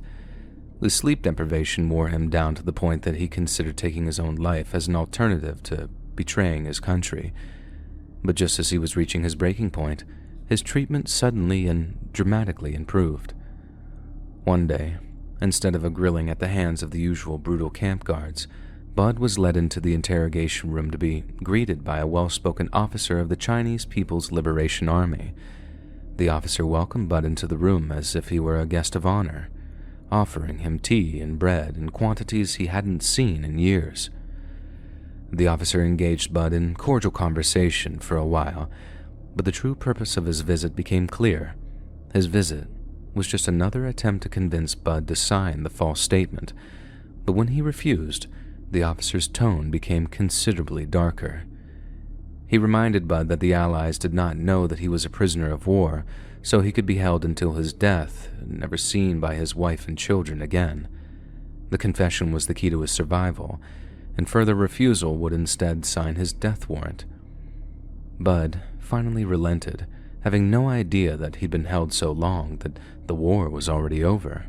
The sleep deprivation wore him down to the point that he considered taking his own life as an alternative to betraying his country. But just as he was reaching his breaking point, his treatment suddenly and dramatically improved. One day, instead of a grilling at the hands of the usual brutal camp guards, Bud was led into the interrogation room to be greeted by a well-spoken officer of the Chinese People's Liberation Army. The officer welcomed Bud into the room as if he were a guest of honor, offering him tea and bread in quantities he hadn't seen in years. The officer engaged Bud in cordial conversation for a while, but the true purpose of his visit became clear. His visit was just another attempt to convince Bud to sign the false statement, but when he refused, the officer's tone became considerably darker. He reminded Bud that the Allies did not know that he was a prisoner of war, so he could be held until his death, never seen by his wife and children again. The confession was the key to his survival, and further refusal would instead sign his death warrant. Bud finally relented, having no idea that he'd been held so long that the war was already over.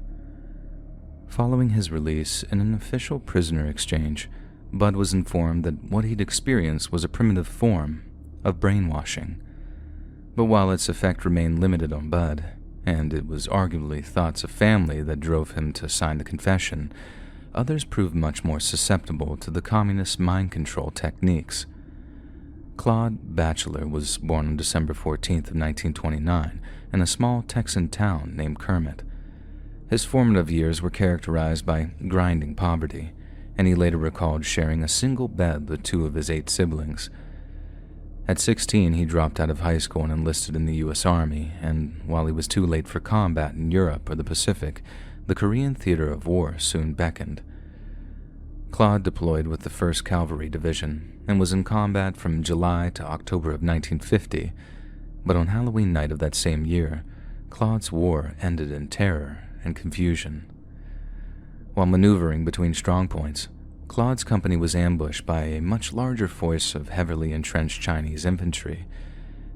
Following his release in an official prisoner exchange, Bud was informed that what he'd experienced was a primitive form of brainwashing. But while its effect remained limited on Bud, and it was arguably thoughts of family that drove him to sign the confession, others proved much more susceptible to the communist mind control techniques. Claude Batchelor was born on December 14th of 1929 in a small Texan town named Kermit. His formative years were characterized by grinding poverty, and he later recalled sharing a single bed with 2 of his 8 siblings. At 16, he dropped out of high school and enlisted in the U.S. Army, and while he was too late for combat in Europe or the Pacific, the Korean theater of war soon beckoned. Claude deployed with the 1st Cavalry Division and was in combat from July to October of 1950, but on Halloween night of that same year, Claude's war ended in terror and confusion. While maneuvering between strongpoints, Claude's company was ambushed by a much larger force of heavily entrenched Chinese infantry.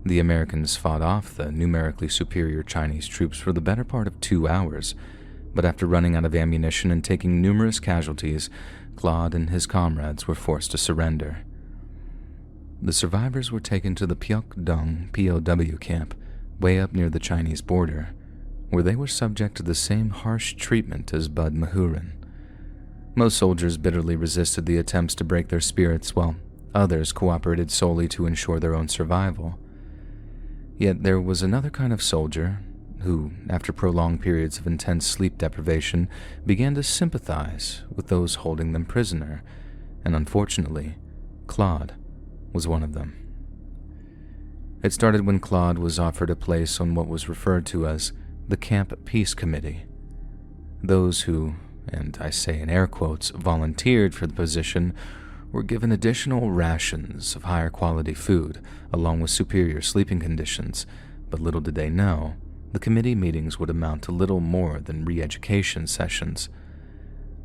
The Americans fought off the numerically superior Chinese troops for the better part of 2 hours, but after running out of ammunition and taking numerous casualties, Claude and his comrades were forced to surrender. The survivors were taken to the Pyeongdong POW camp, way up near the Chinese border, where they were subject to the same harsh treatment as Bud Mahurin. Most soldiers bitterly resisted the attempts to break their spirits, while others cooperated solely to ensure their own survival. Yet there was another kind of soldier who, after prolonged periods of intense sleep deprivation, began to sympathize with those holding them prisoner, and unfortunately, Claude was one of them. It started when Claude was offered a place on what was referred to as the Camp Peace Committee. Those who, and I say in air quotes, volunteered for the position were given additional rations of higher quality food, along with superior sleeping conditions, but little did they know, the committee meetings would amount to little more than re-education sessions.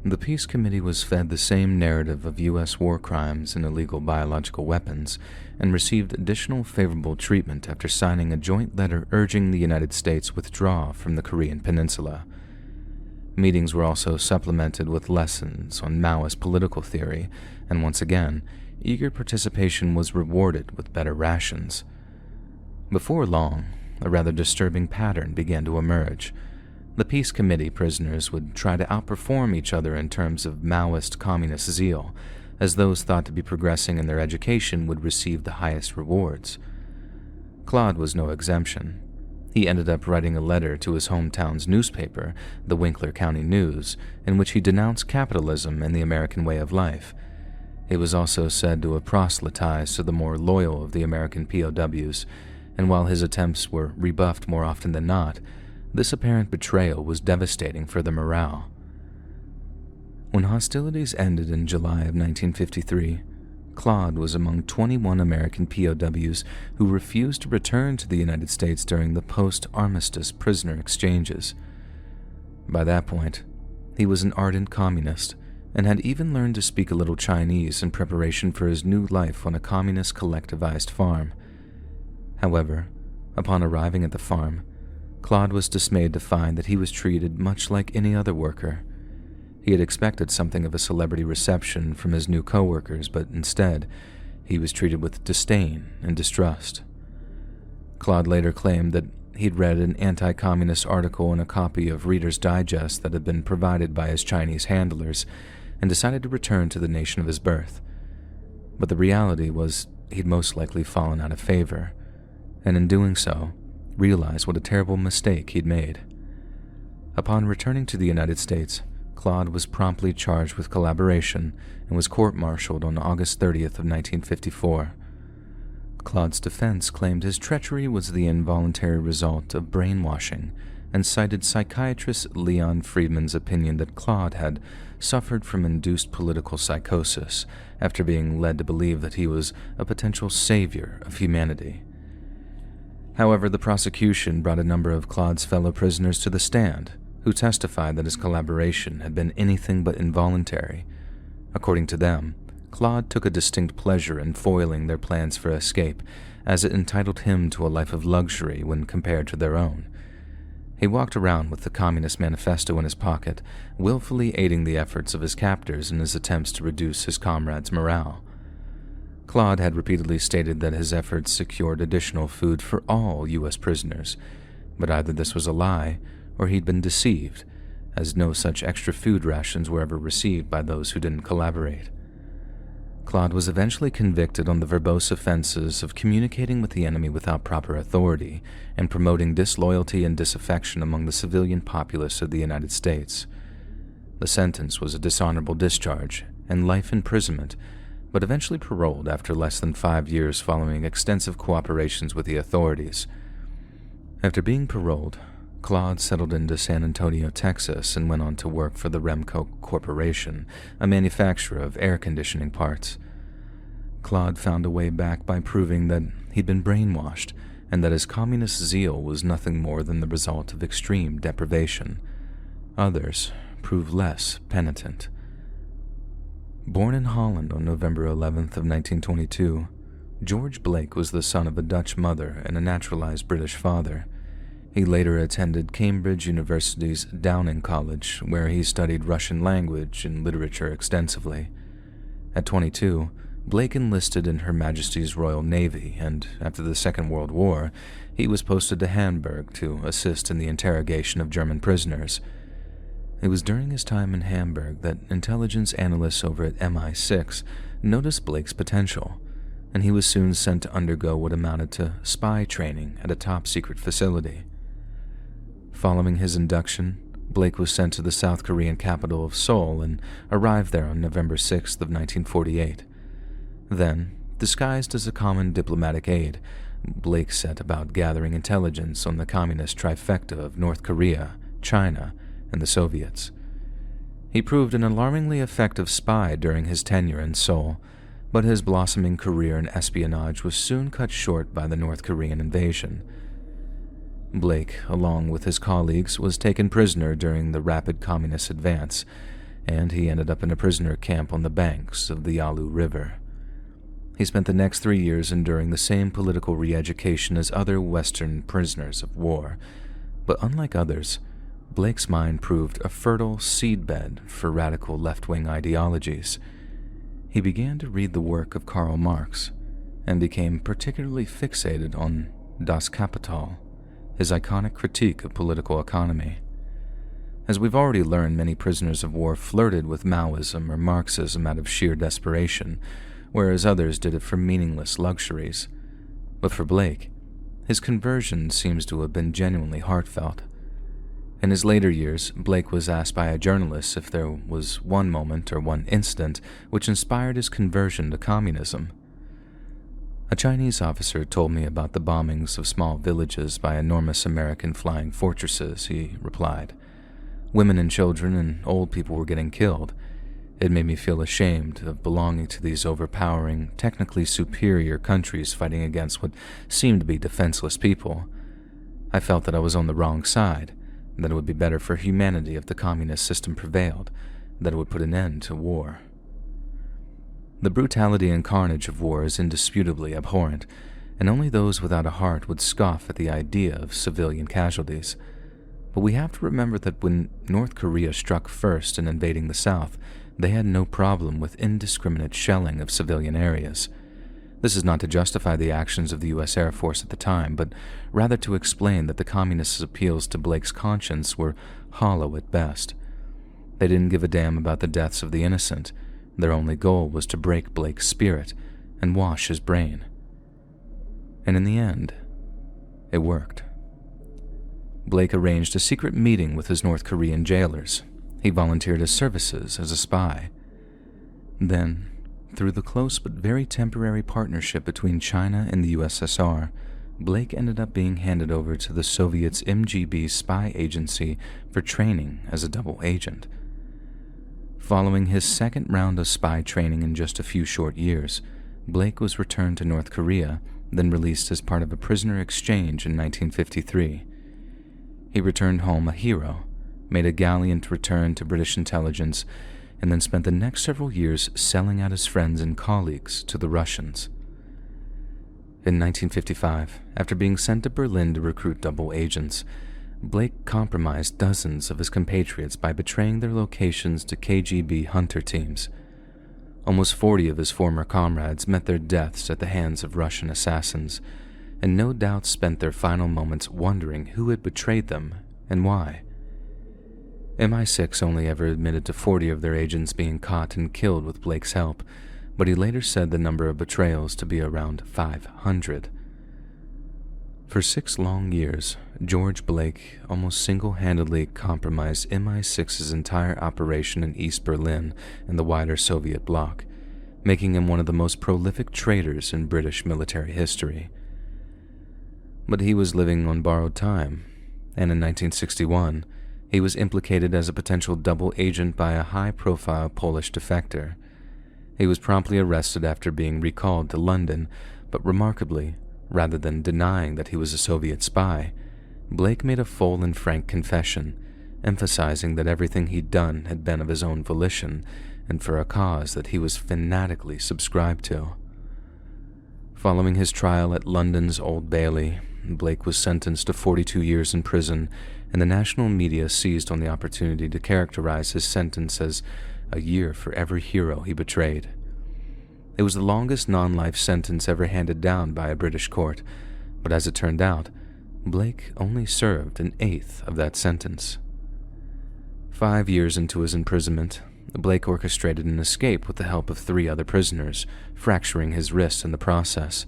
The Peace Committee was fed the same narrative of U.S. war crimes and illegal biological weapons, and received additional favorable treatment after signing a joint letter urging the United States withdraw from the Korean Peninsula. Meetings were also supplemented with lessons on Maoist political theory, and once again, eager participation was rewarded with better rations. Before long, a rather disturbing pattern began to emerge. The Peace Committee prisoners would try to outperform each other in terms of Maoist communist zeal, as those thought to be progressing in their education would receive the highest rewards. Claude was no exemption. He ended up writing a letter to his hometown's newspaper, the Winkler County News, in which he denounced capitalism and the American way of life. He was also said to have proselytized to the more loyal of the American POWs, and while his attempts were rebuffed more often than not, this apparent betrayal was devastating for their morale. When hostilities ended in July of 1953, Claude was among 21 American POWs who refused to return to the United States during the post-armistice prisoner exchanges. By that point, he was an ardent communist and had even learned to speak a little Chinese in preparation for his new life on a communist collectivized farm. However, upon arriving at the farm, Claude was dismayed to find that he was treated much like any other worker. He had expected something of a celebrity reception from his new co-workers, but instead, he was treated with disdain and distrust. Claude later claimed that he'd read an anti-communist article in a copy of Reader's Digest that had been provided by his Chinese handlers, and decided to return to the nation of his birth. But the reality was he'd most likely fallen out of favor, and in doing so, realized what a terrible mistake he'd made. Upon returning to the United States, Claude was promptly charged with collaboration and was court-martialed on August 30th of 1954. Claude's defense claimed his treachery was the involuntary result of brainwashing and cited psychiatrist Leon Friedman's opinion that Claude had suffered from induced political psychosis after being led to believe that he was a potential savior of humanity. However, the prosecution brought a number of Claude's fellow prisoners to the stand, who testified that his collaboration had been anything but involuntary. According to them, Claude took a distinct pleasure in foiling their plans for escape, as it entitled him to a life of luxury when compared to their own. He walked around with the Communist Manifesto in his pocket, willfully aiding the efforts of his captors in his attempts to reduce his comrades' morale. Claude had repeatedly stated that his efforts secured additional food for all U.S. prisoners, but either this was a lie or he'd been deceived, as no such extra food rations were ever received by those who didn't collaborate. Claude was eventually convicted on the verbose offenses of communicating with the enemy without proper authority and promoting disloyalty and disaffection among the civilian populace of the United States. The sentence was a dishonorable discharge and life imprisonment, but eventually paroled after less than 5 years following extensive cooperations with the authorities. After being paroled, Claude settled into San Antonio, Texas, and went on to work for the Remco Corporation, a manufacturer of air conditioning parts. Claude found a way back by proving that he'd been brainwashed and that his communist zeal was nothing more than the result of extreme deprivation. Others proved less penitent. Born in Holland on November 11th of 1922, George Blake was the son of a Dutch mother and a naturalized British father. He later attended Cambridge University's Downing College, where he studied Russian language and literature extensively. At 22, Blake enlisted in Her Majesty's Royal Navy, and after the Second World War, he was posted to Hamburg to assist in the interrogation of German prisoners. It was during his time in Hamburg that intelligence analysts over at MI6 noticed Blake's potential, and he was soon sent to undergo what amounted to spy training at a top-secret facility. Following his induction, Blake was sent to the South Korean capital of Seoul and arrived there on November 6th of 1948. Then, disguised as a common diplomatic aide, Blake set about gathering intelligence on the communist trifecta of North Korea, China, and the Soviets. He proved an alarmingly effective spy during his tenure in Seoul, but his blossoming career in espionage was soon cut short by the North Korean invasion. Blake, along with his colleagues, was taken prisoner during the rapid communist advance, and he ended up in a prisoner camp on the banks of the Yalu River. He spent the next 3 years enduring the same political re-education as other Western prisoners of war, but unlike others, Blake's mind proved a fertile seedbed for radical left-wing ideologies. He began to read the work of Karl Marx and became particularly fixated on Das Kapital, his iconic critique of political economy. As we've already learned, many prisoners of war flirted with Maoism or Marxism out of sheer desperation, whereas others did it for meaningless luxuries. But for Blake, his conversion seems to have been genuinely heartfelt. In his later years, Blake was asked by a journalist if there was one moment or one incident which inspired his conversion to communism. A Chinese officer told me about the bombings of small villages by enormous American flying fortresses, he replied. Women and children and old people were getting killed. It made me feel ashamed of belonging to these overpowering, technically superior countries fighting against what seemed to be defenseless people. I felt that I was on the wrong side, that it would be better for humanity if the communist system prevailed, that it would put an end to war. The brutality and carnage of war is indisputably abhorrent, and only those without a heart would scoff at the idea of civilian casualties. But we have to remember that when North Korea struck first in invading the South, they had no problem with indiscriminate shelling of civilian areas. This is not to justify the actions of the U.S. Air Force at the time, but rather to explain that the communists' appeals to Blake's conscience were hollow at best. They didn't give a damn about the deaths of the innocent. Their only goal was to break Blake's spirit and wash his brain. And in the end, it worked. Blake arranged a secret meeting with his North Korean jailers. He volunteered his services as a spy. Then, through the close but very temporary partnership between China and the USSR, Blake ended up being handed over to the Soviets' MGB spy agency for training as a double agent. Following his second round of spy training in just a few short years, Blake was returned to North Korea, then released as part of a prisoner exchange in 1953. He returned home a hero, made a gallant return to British intelligence, and then spent the next several years selling out his friends and colleagues to the Russians. In 1955, after being sent to Berlin to recruit double agents, Blake compromised dozens of his compatriots by betraying their locations to KGB hunter teams. Almost 40 of his former comrades met their deaths at the hands of Russian assassins, and no doubt spent their final moments wondering who had betrayed them and why. MI6 only ever admitted to 40 of their agents being caught and killed with Blake's help, but he later said the number of betrayals to be around 500. For 6 long years, George Blake almost single-handedly compromised MI6's entire operation in East Berlin and the wider Soviet bloc, making him one of the most prolific traitors in British military history. But he was living on borrowed time, and in 1961, he was implicated as a potential double agent by a high-profile Polish defector. He was promptly arrested after being recalled to London, but remarkably, rather than denying that he was a Soviet spy, Blake made a full and frank confession, emphasizing that everything he'd done had been of his own volition and for a cause that he was fanatically subscribed to. Following his trial at London's Old Bailey, Blake was sentenced to 42 years in prison, and the national media seized on the opportunity to characterize his sentence as a year for every hero he betrayed. It was the longest non-life sentence ever handed down by a British court, but as it turned out, Blake only served an eighth of that sentence. 5 years into his imprisonment, Blake orchestrated an escape with the help of 3 other prisoners, fracturing his wrist in the process.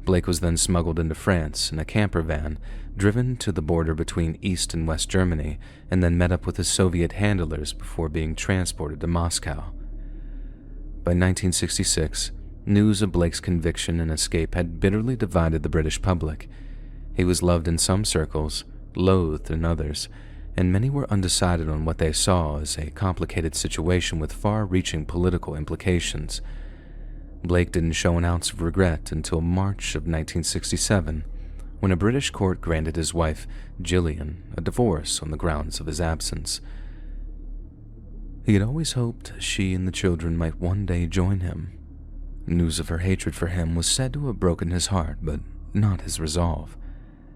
Blake was then smuggled into France in a camper van, driven to the border between East and West Germany, and then met up with his Soviet handlers before being transported to Moscow. By 1966, news of Blake's conviction and escape had bitterly divided the British public. He was loved in some circles, loathed in others, and many were undecided on what they saw as a complicated situation with far-reaching political implications. Blake didn't show an ounce of regret until March of 1967, when a British court granted his wife, Gillian, a divorce on the grounds of his absence. He had always hoped she and the children might one day join him. News of her hatred for him was said to have broken his heart, but not his resolve.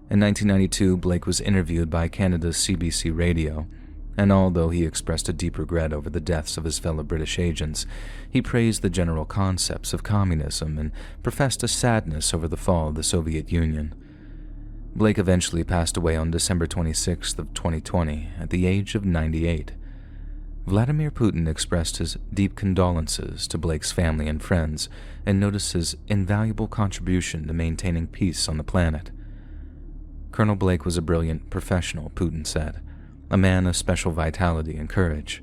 In 1992, Blake was interviewed by Canada's CBC Radio, and although he expressed a deep regret over the deaths of his fellow British agents, he praised the general concepts of communism and professed a sadness over the fall of the Soviet Union. Blake eventually passed away on December 26th of 2020 at the age of 98. Vladimir Putin expressed his deep condolences to Blake's family and friends and noticed his invaluable contribution to maintaining peace on the planet. Colonel Blake was a brilliant professional, Putin said, a man of special vitality and courage.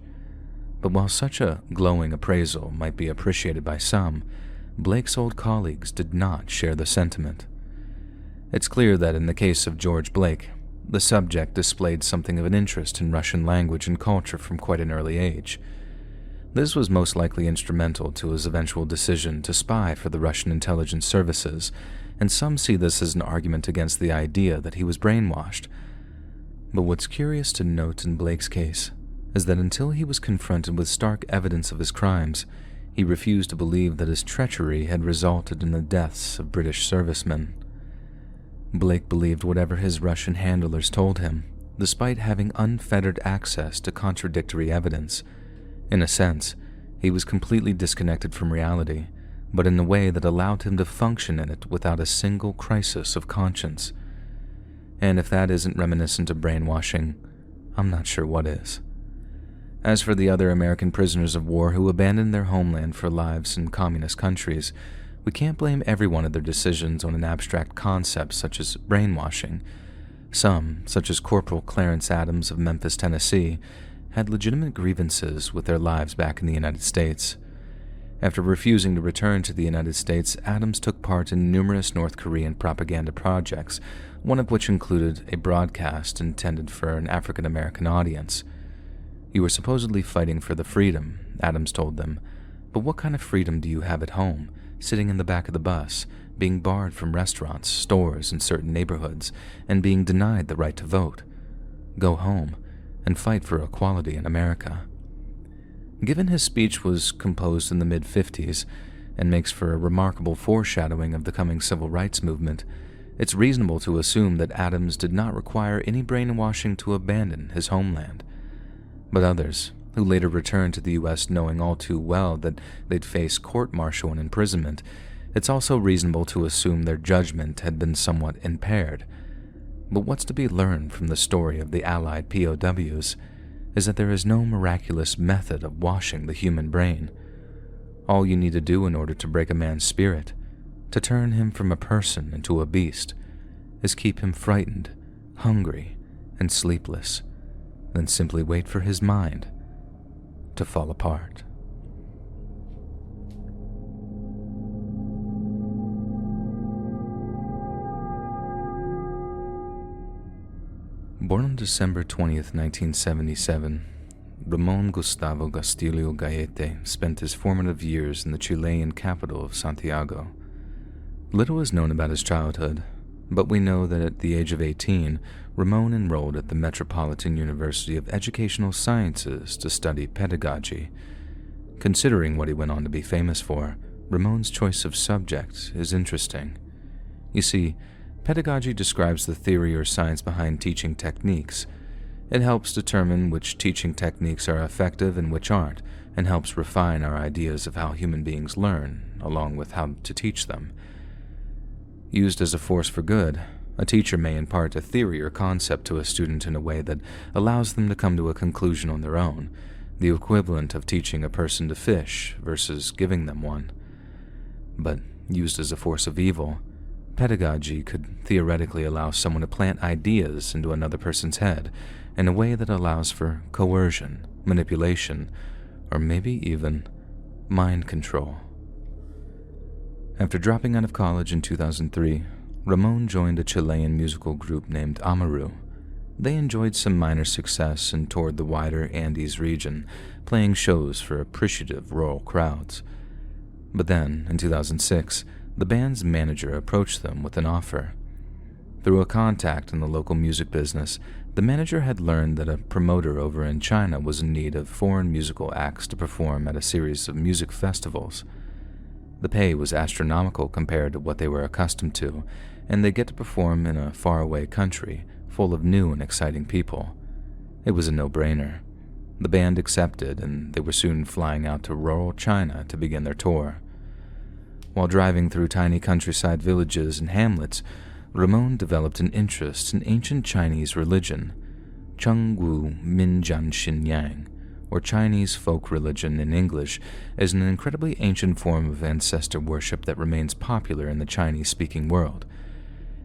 But while such a glowing appraisal might be appreciated by some, Blake's old colleagues did not share the sentiment. It's clear that in the case of George Blake, the subject displayed something of an interest in Russian language and culture from quite an early age. This was most likely instrumental to his eventual decision to spy for the Russian intelligence services, and some see this as an argument against the idea that he was brainwashed. But what's curious to note in Blake's case is that until he was confronted with stark evidence of his crimes, he refused to believe that his treachery had resulted in the deaths of British servicemen. Blake believed whatever his Russian handlers told him, despite having unfettered access to contradictory evidence. In a sense, he was completely disconnected from reality, but in a way that allowed him to function in it without a single crisis of conscience. And if that isn't reminiscent of brainwashing, I'm not sure what is. As for the other American prisoners of war who abandoned their homeland for lives in communist countries, we can't blame every one of their decisions on an abstract concept such as brainwashing. Some, such as Corporal Clarence Adams of Memphis, Tennessee, had legitimate grievances with their lives back in the United States. After refusing to return to the United States, Adams took part in numerous North Korean propaganda projects, one of which included a broadcast intended for an African-American audience. "You were supposedly fighting for the freedom," Adams told them, "but what kind of freedom do you have at home, sitting in the back of the bus, being barred from restaurants, stores in certain neighborhoods, and being denied the right to vote? Go home and fight for equality in America." Given his speech was composed in the mid-50s and makes for a remarkable foreshadowing of the coming civil rights movement, it's reasonable to assume that Adams did not require any brainwashing to abandon his homeland. But others, who later returned to the U.S. knowing all too well that they'd face court-martial and imprisonment, it's also reasonable to assume their judgment had been somewhat impaired. But what's to be learned from the story of the Allied POWs is that there is no miraculous method of washing the human brain. All you need to do in order to break a man's spirit, to turn him from a person into a beast, is keep him frightened, hungry, and sleepless, then simply wait for his mind to fall apart. Born on December 20th, 1977, Ramon Gustavo Castillo Gaete spent his formative years in the Chilean capital of Santiago. Little is known about his childhood, but we know that at the age of 18, Ramon enrolled at the Metropolitan University of Educational Sciences to study pedagogy. Considering what he went on to be famous for, Ramon's choice of subject is interesting. You see, pedagogy describes the theory or science behind teaching techniques. It helps determine which teaching techniques are effective and which aren't, and helps refine our ideas of how human beings learn, along with how to teach them. Used as a force for good, A teacher may impart a theory or concept to a student in a way that allows them to come to a conclusion on their own, the equivalent of teaching a person to fish versus giving them one. But used as a force of evil, pedagogy could theoretically allow someone to plant ideas into another person's head in a way that allows for coercion, manipulation, or maybe even mind control. After dropping out of college in 2003, Ramon joined a Chilean musical group named Amaru. They enjoyed some minor success and toured the wider Andes region, playing shows for appreciative rural crowds. But then, in 2006, the band's manager approached them with an offer. Through a contact in the local music business, the manager had learned that a promoter over in China was in need of foreign musical acts to perform at a series of music festivals. The pay was astronomical compared to what they were accustomed to, and they get to perform in a faraway country full of new and exciting people. It was a no-brainer. The band accepted, and they were soon flying out to rural China to begin their tour. While driving through tiny countryside villages and hamlets, Ramon developed an interest in ancient Chinese religion, Chengwu Minjian Xinyang, or Chinese folk religion in English, is an incredibly ancient form of ancestor worship that remains popular in the Chinese-speaking world.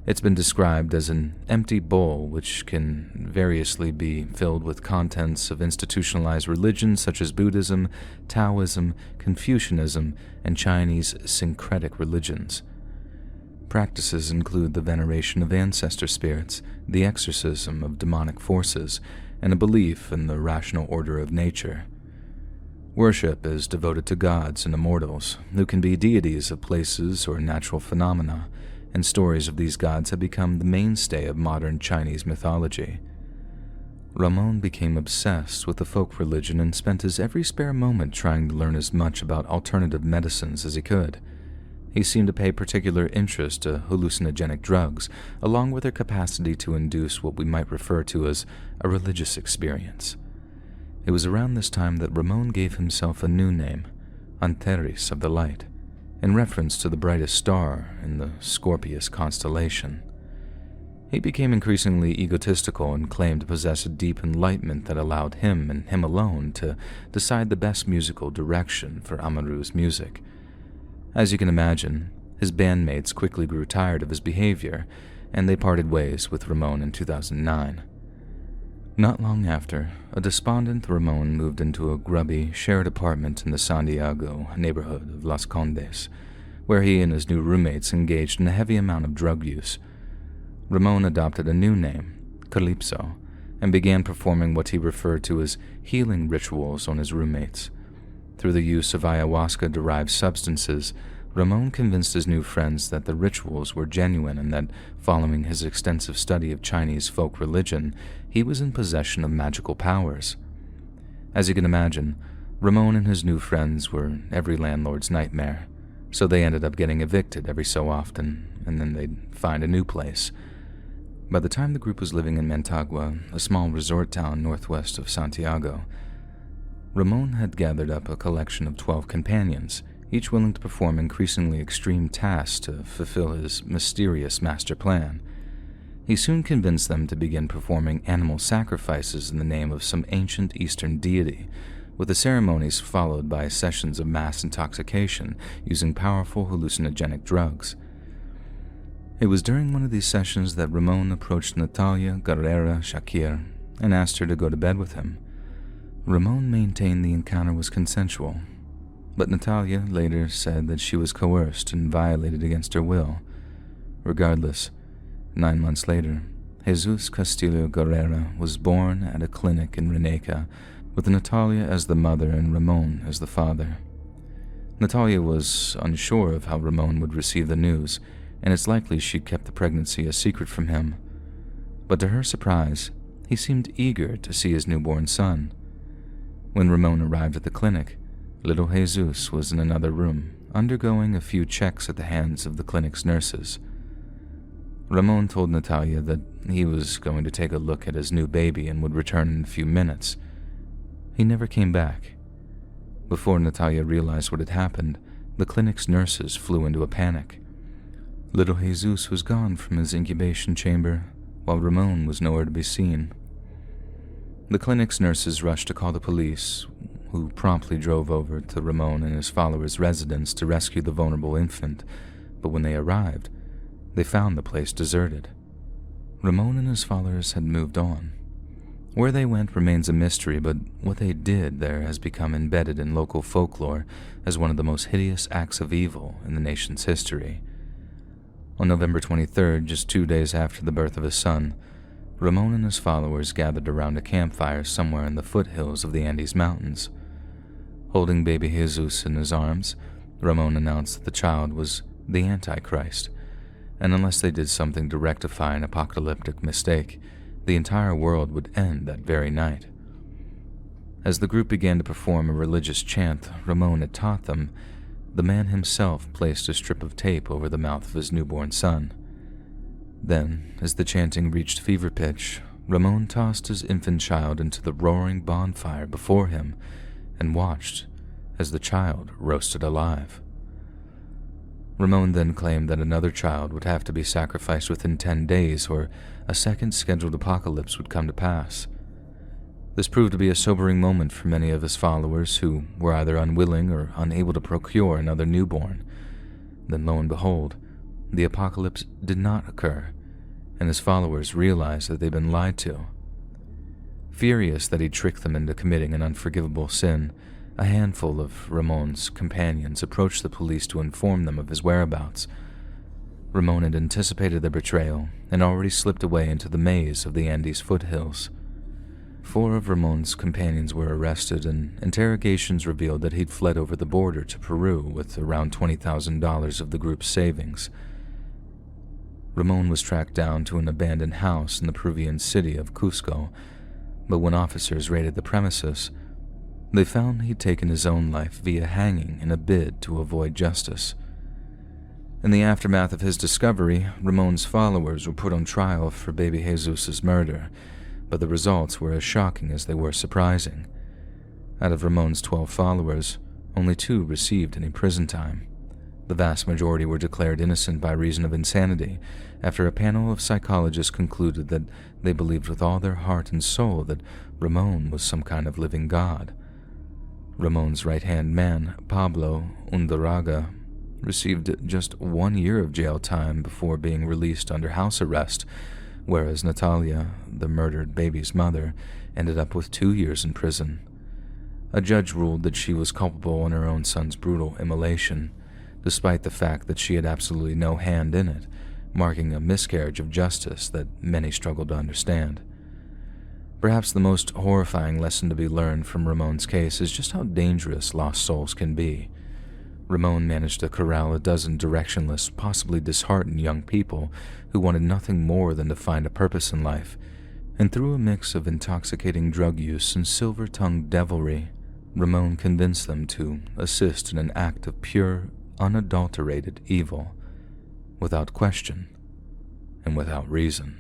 It's been described as an empty bowl which can variously be filled with contents of institutionalized religions such as Buddhism, Taoism, Confucianism, and Chinese syncretic religions. Practices include the veneration of ancestor spirits, the exorcism of demonic forces, and a belief in the rational order of nature. Worship is devoted to gods and immortals, who can be deities of places or natural phenomena, and stories of these gods have become the mainstay of modern Chinese mythology. Ramon became obsessed with the folk religion and spent his every spare moment trying to learn as much about alternative medicines as he could. He seemed to pay particular interest to hallucinogenic drugs, along with their capacity to induce what we might refer to as a religious experience. It was around this time that Ramon gave himself a new name, Antares of the Light, in reference to the brightest star in the Scorpius constellation. He became increasingly egotistical and claimed to possess a deep enlightenment that allowed him and him alone to decide the best musical direction for Amaru's music. As you can imagine, his bandmates quickly grew tired of his behavior, and they parted ways with Ramon in 2009. Not long after, a despondent Ramon moved into a grubby, shared apartment in the Santiago neighborhood of Las Condes, where he and his new roommates engaged in a heavy amount of drug use. Ramon adopted a new name, Calypso, and began performing what he referred to as healing rituals on his roommates. Through the use of ayahuasca-derived substances, Ramon convinced his new friends that the rituals were genuine and that, following his extensive study of Chinese folk religion, he was in possession of magical powers. As you can imagine, Ramon and his new friends were every landlord's nightmare, so they ended up getting evicted every so often, and then they'd find a new place. By the time the group was living in Mantagua, a small resort town northwest of Santiago, Ramon had gathered up a collection of 12 companions, each willing to perform increasingly extreme tasks to fulfill his mysterious master plan. He soon convinced them to begin performing animal sacrifices in the name of some ancient Eastern deity, with the ceremonies followed by sessions of mass intoxication using powerful hallucinogenic drugs. It was during one of these sessions that Ramon approached Natalia Guerrera Shakir and asked her to go to bed with him. Ramon maintained the encounter was consensual, but Natalia later said that she was coerced and violated against her will. Regardless, 9 months later, Jesus Castillo Guerrera was born at a clinic in Reneca, with Natalia as the mother and Ramon as the father. Natalia was unsure of how Ramon would receive the news, and it's likely she'd kept the pregnancy a secret from him. But to her surprise, he seemed eager to see his newborn son. When Ramon arrived at the clinic, little Jesus was in another room, undergoing a few checks at the hands of the clinic's nurses. Ramon told Natalia that he was going to take a look at his new baby and would return in a few minutes. He never came back. Before Natalia realized what had happened, the clinic's nurses flew into a panic. Little Jesus was gone from his incubation chamber, while Ramon was nowhere to be seen. The clinic's nurses rushed to call the police, who promptly drove over to Ramon and his followers' residence to rescue the vulnerable infant, but when they arrived, they found the place deserted. Ramon and his followers had moved on. Where they went remains a mystery, but what they did there has become embedded in local folklore as one of the most hideous acts of evil in the nation's history. On November 23rd, just 2 days after the birth of his son, Ramon and his followers gathered around a campfire somewhere in the foothills of the Andes Mountains. Holding baby Jesus in his arms, Ramon announced that the child was the Antichrist, and unless they did something to rectify an apocalyptic mistake, the entire world would end that very night. As the group began to perform a religious chant Ramon had taught them, the man himself placed a strip of tape over the mouth of his newborn son. Then, as the chanting reached fever pitch, Ramon tossed his infant child into the roaring bonfire before him and watched as the child roasted alive. Ramon then claimed that another child would have to be sacrificed within 10 days or a second scheduled apocalypse would come to pass. This proved to be a sobering moment for many of his followers who were either unwilling or unable to procure another newborn. Then lo and behold, the apocalypse did not occur, and his followers realized that they'd been lied to. Furious that he'd tricked them into committing an unforgivable sin, a handful of Ramon's companions approached the police to inform them of his whereabouts. Ramon had anticipated their betrayal and already slipped away into the maze of the Andes foothills. 4 of Ramon's companions were arrested, and interrogations revealed that he'd fled over the border to Peru with around $20,000 of the group's savings. Ramon was tracked down to an abandoned house in the Peruvian city of Cusco, but when officers raided the premises, they found he'd taken his own life via hanging in a bid to avoid justice. In the aftermath of his discovery, Ramon's followers were put on trial for baby Jesus' murder, but the results were as shocking as they were surprising. Out of Ramon's 12 followers, only 2 received any prison time. The vast majority were declared innocent by reason of insanity after a panel of psychologists concluded that they believed with all their heart and soul that Ramon was some kind of living god. Ramon's right-hand man, Pablo Undurraga, received just 1 year of jail time before being released under house arrest, whereas Natalia, the murdered baby's mother, ended up with 2 years in prison. A judge ruled that she was culpable in her own son's brutal immolation, despite the fact that she had absolutely no hand in it, marking a miscarriage of justice that many struggled to understand. Perhaps the most horrifying lesson to be learned from Ramon's case is just how dangerous lost souls can be. Ramon managed to corral a dozen directionless, possibly disheartened young people who wanted nothing more than to find a purpose in life, and through a mix of intoxicating drug use and silver-tongued devilry, Ramon convinced them to assist in an act of pure, unadulterated evil, without question and without reason.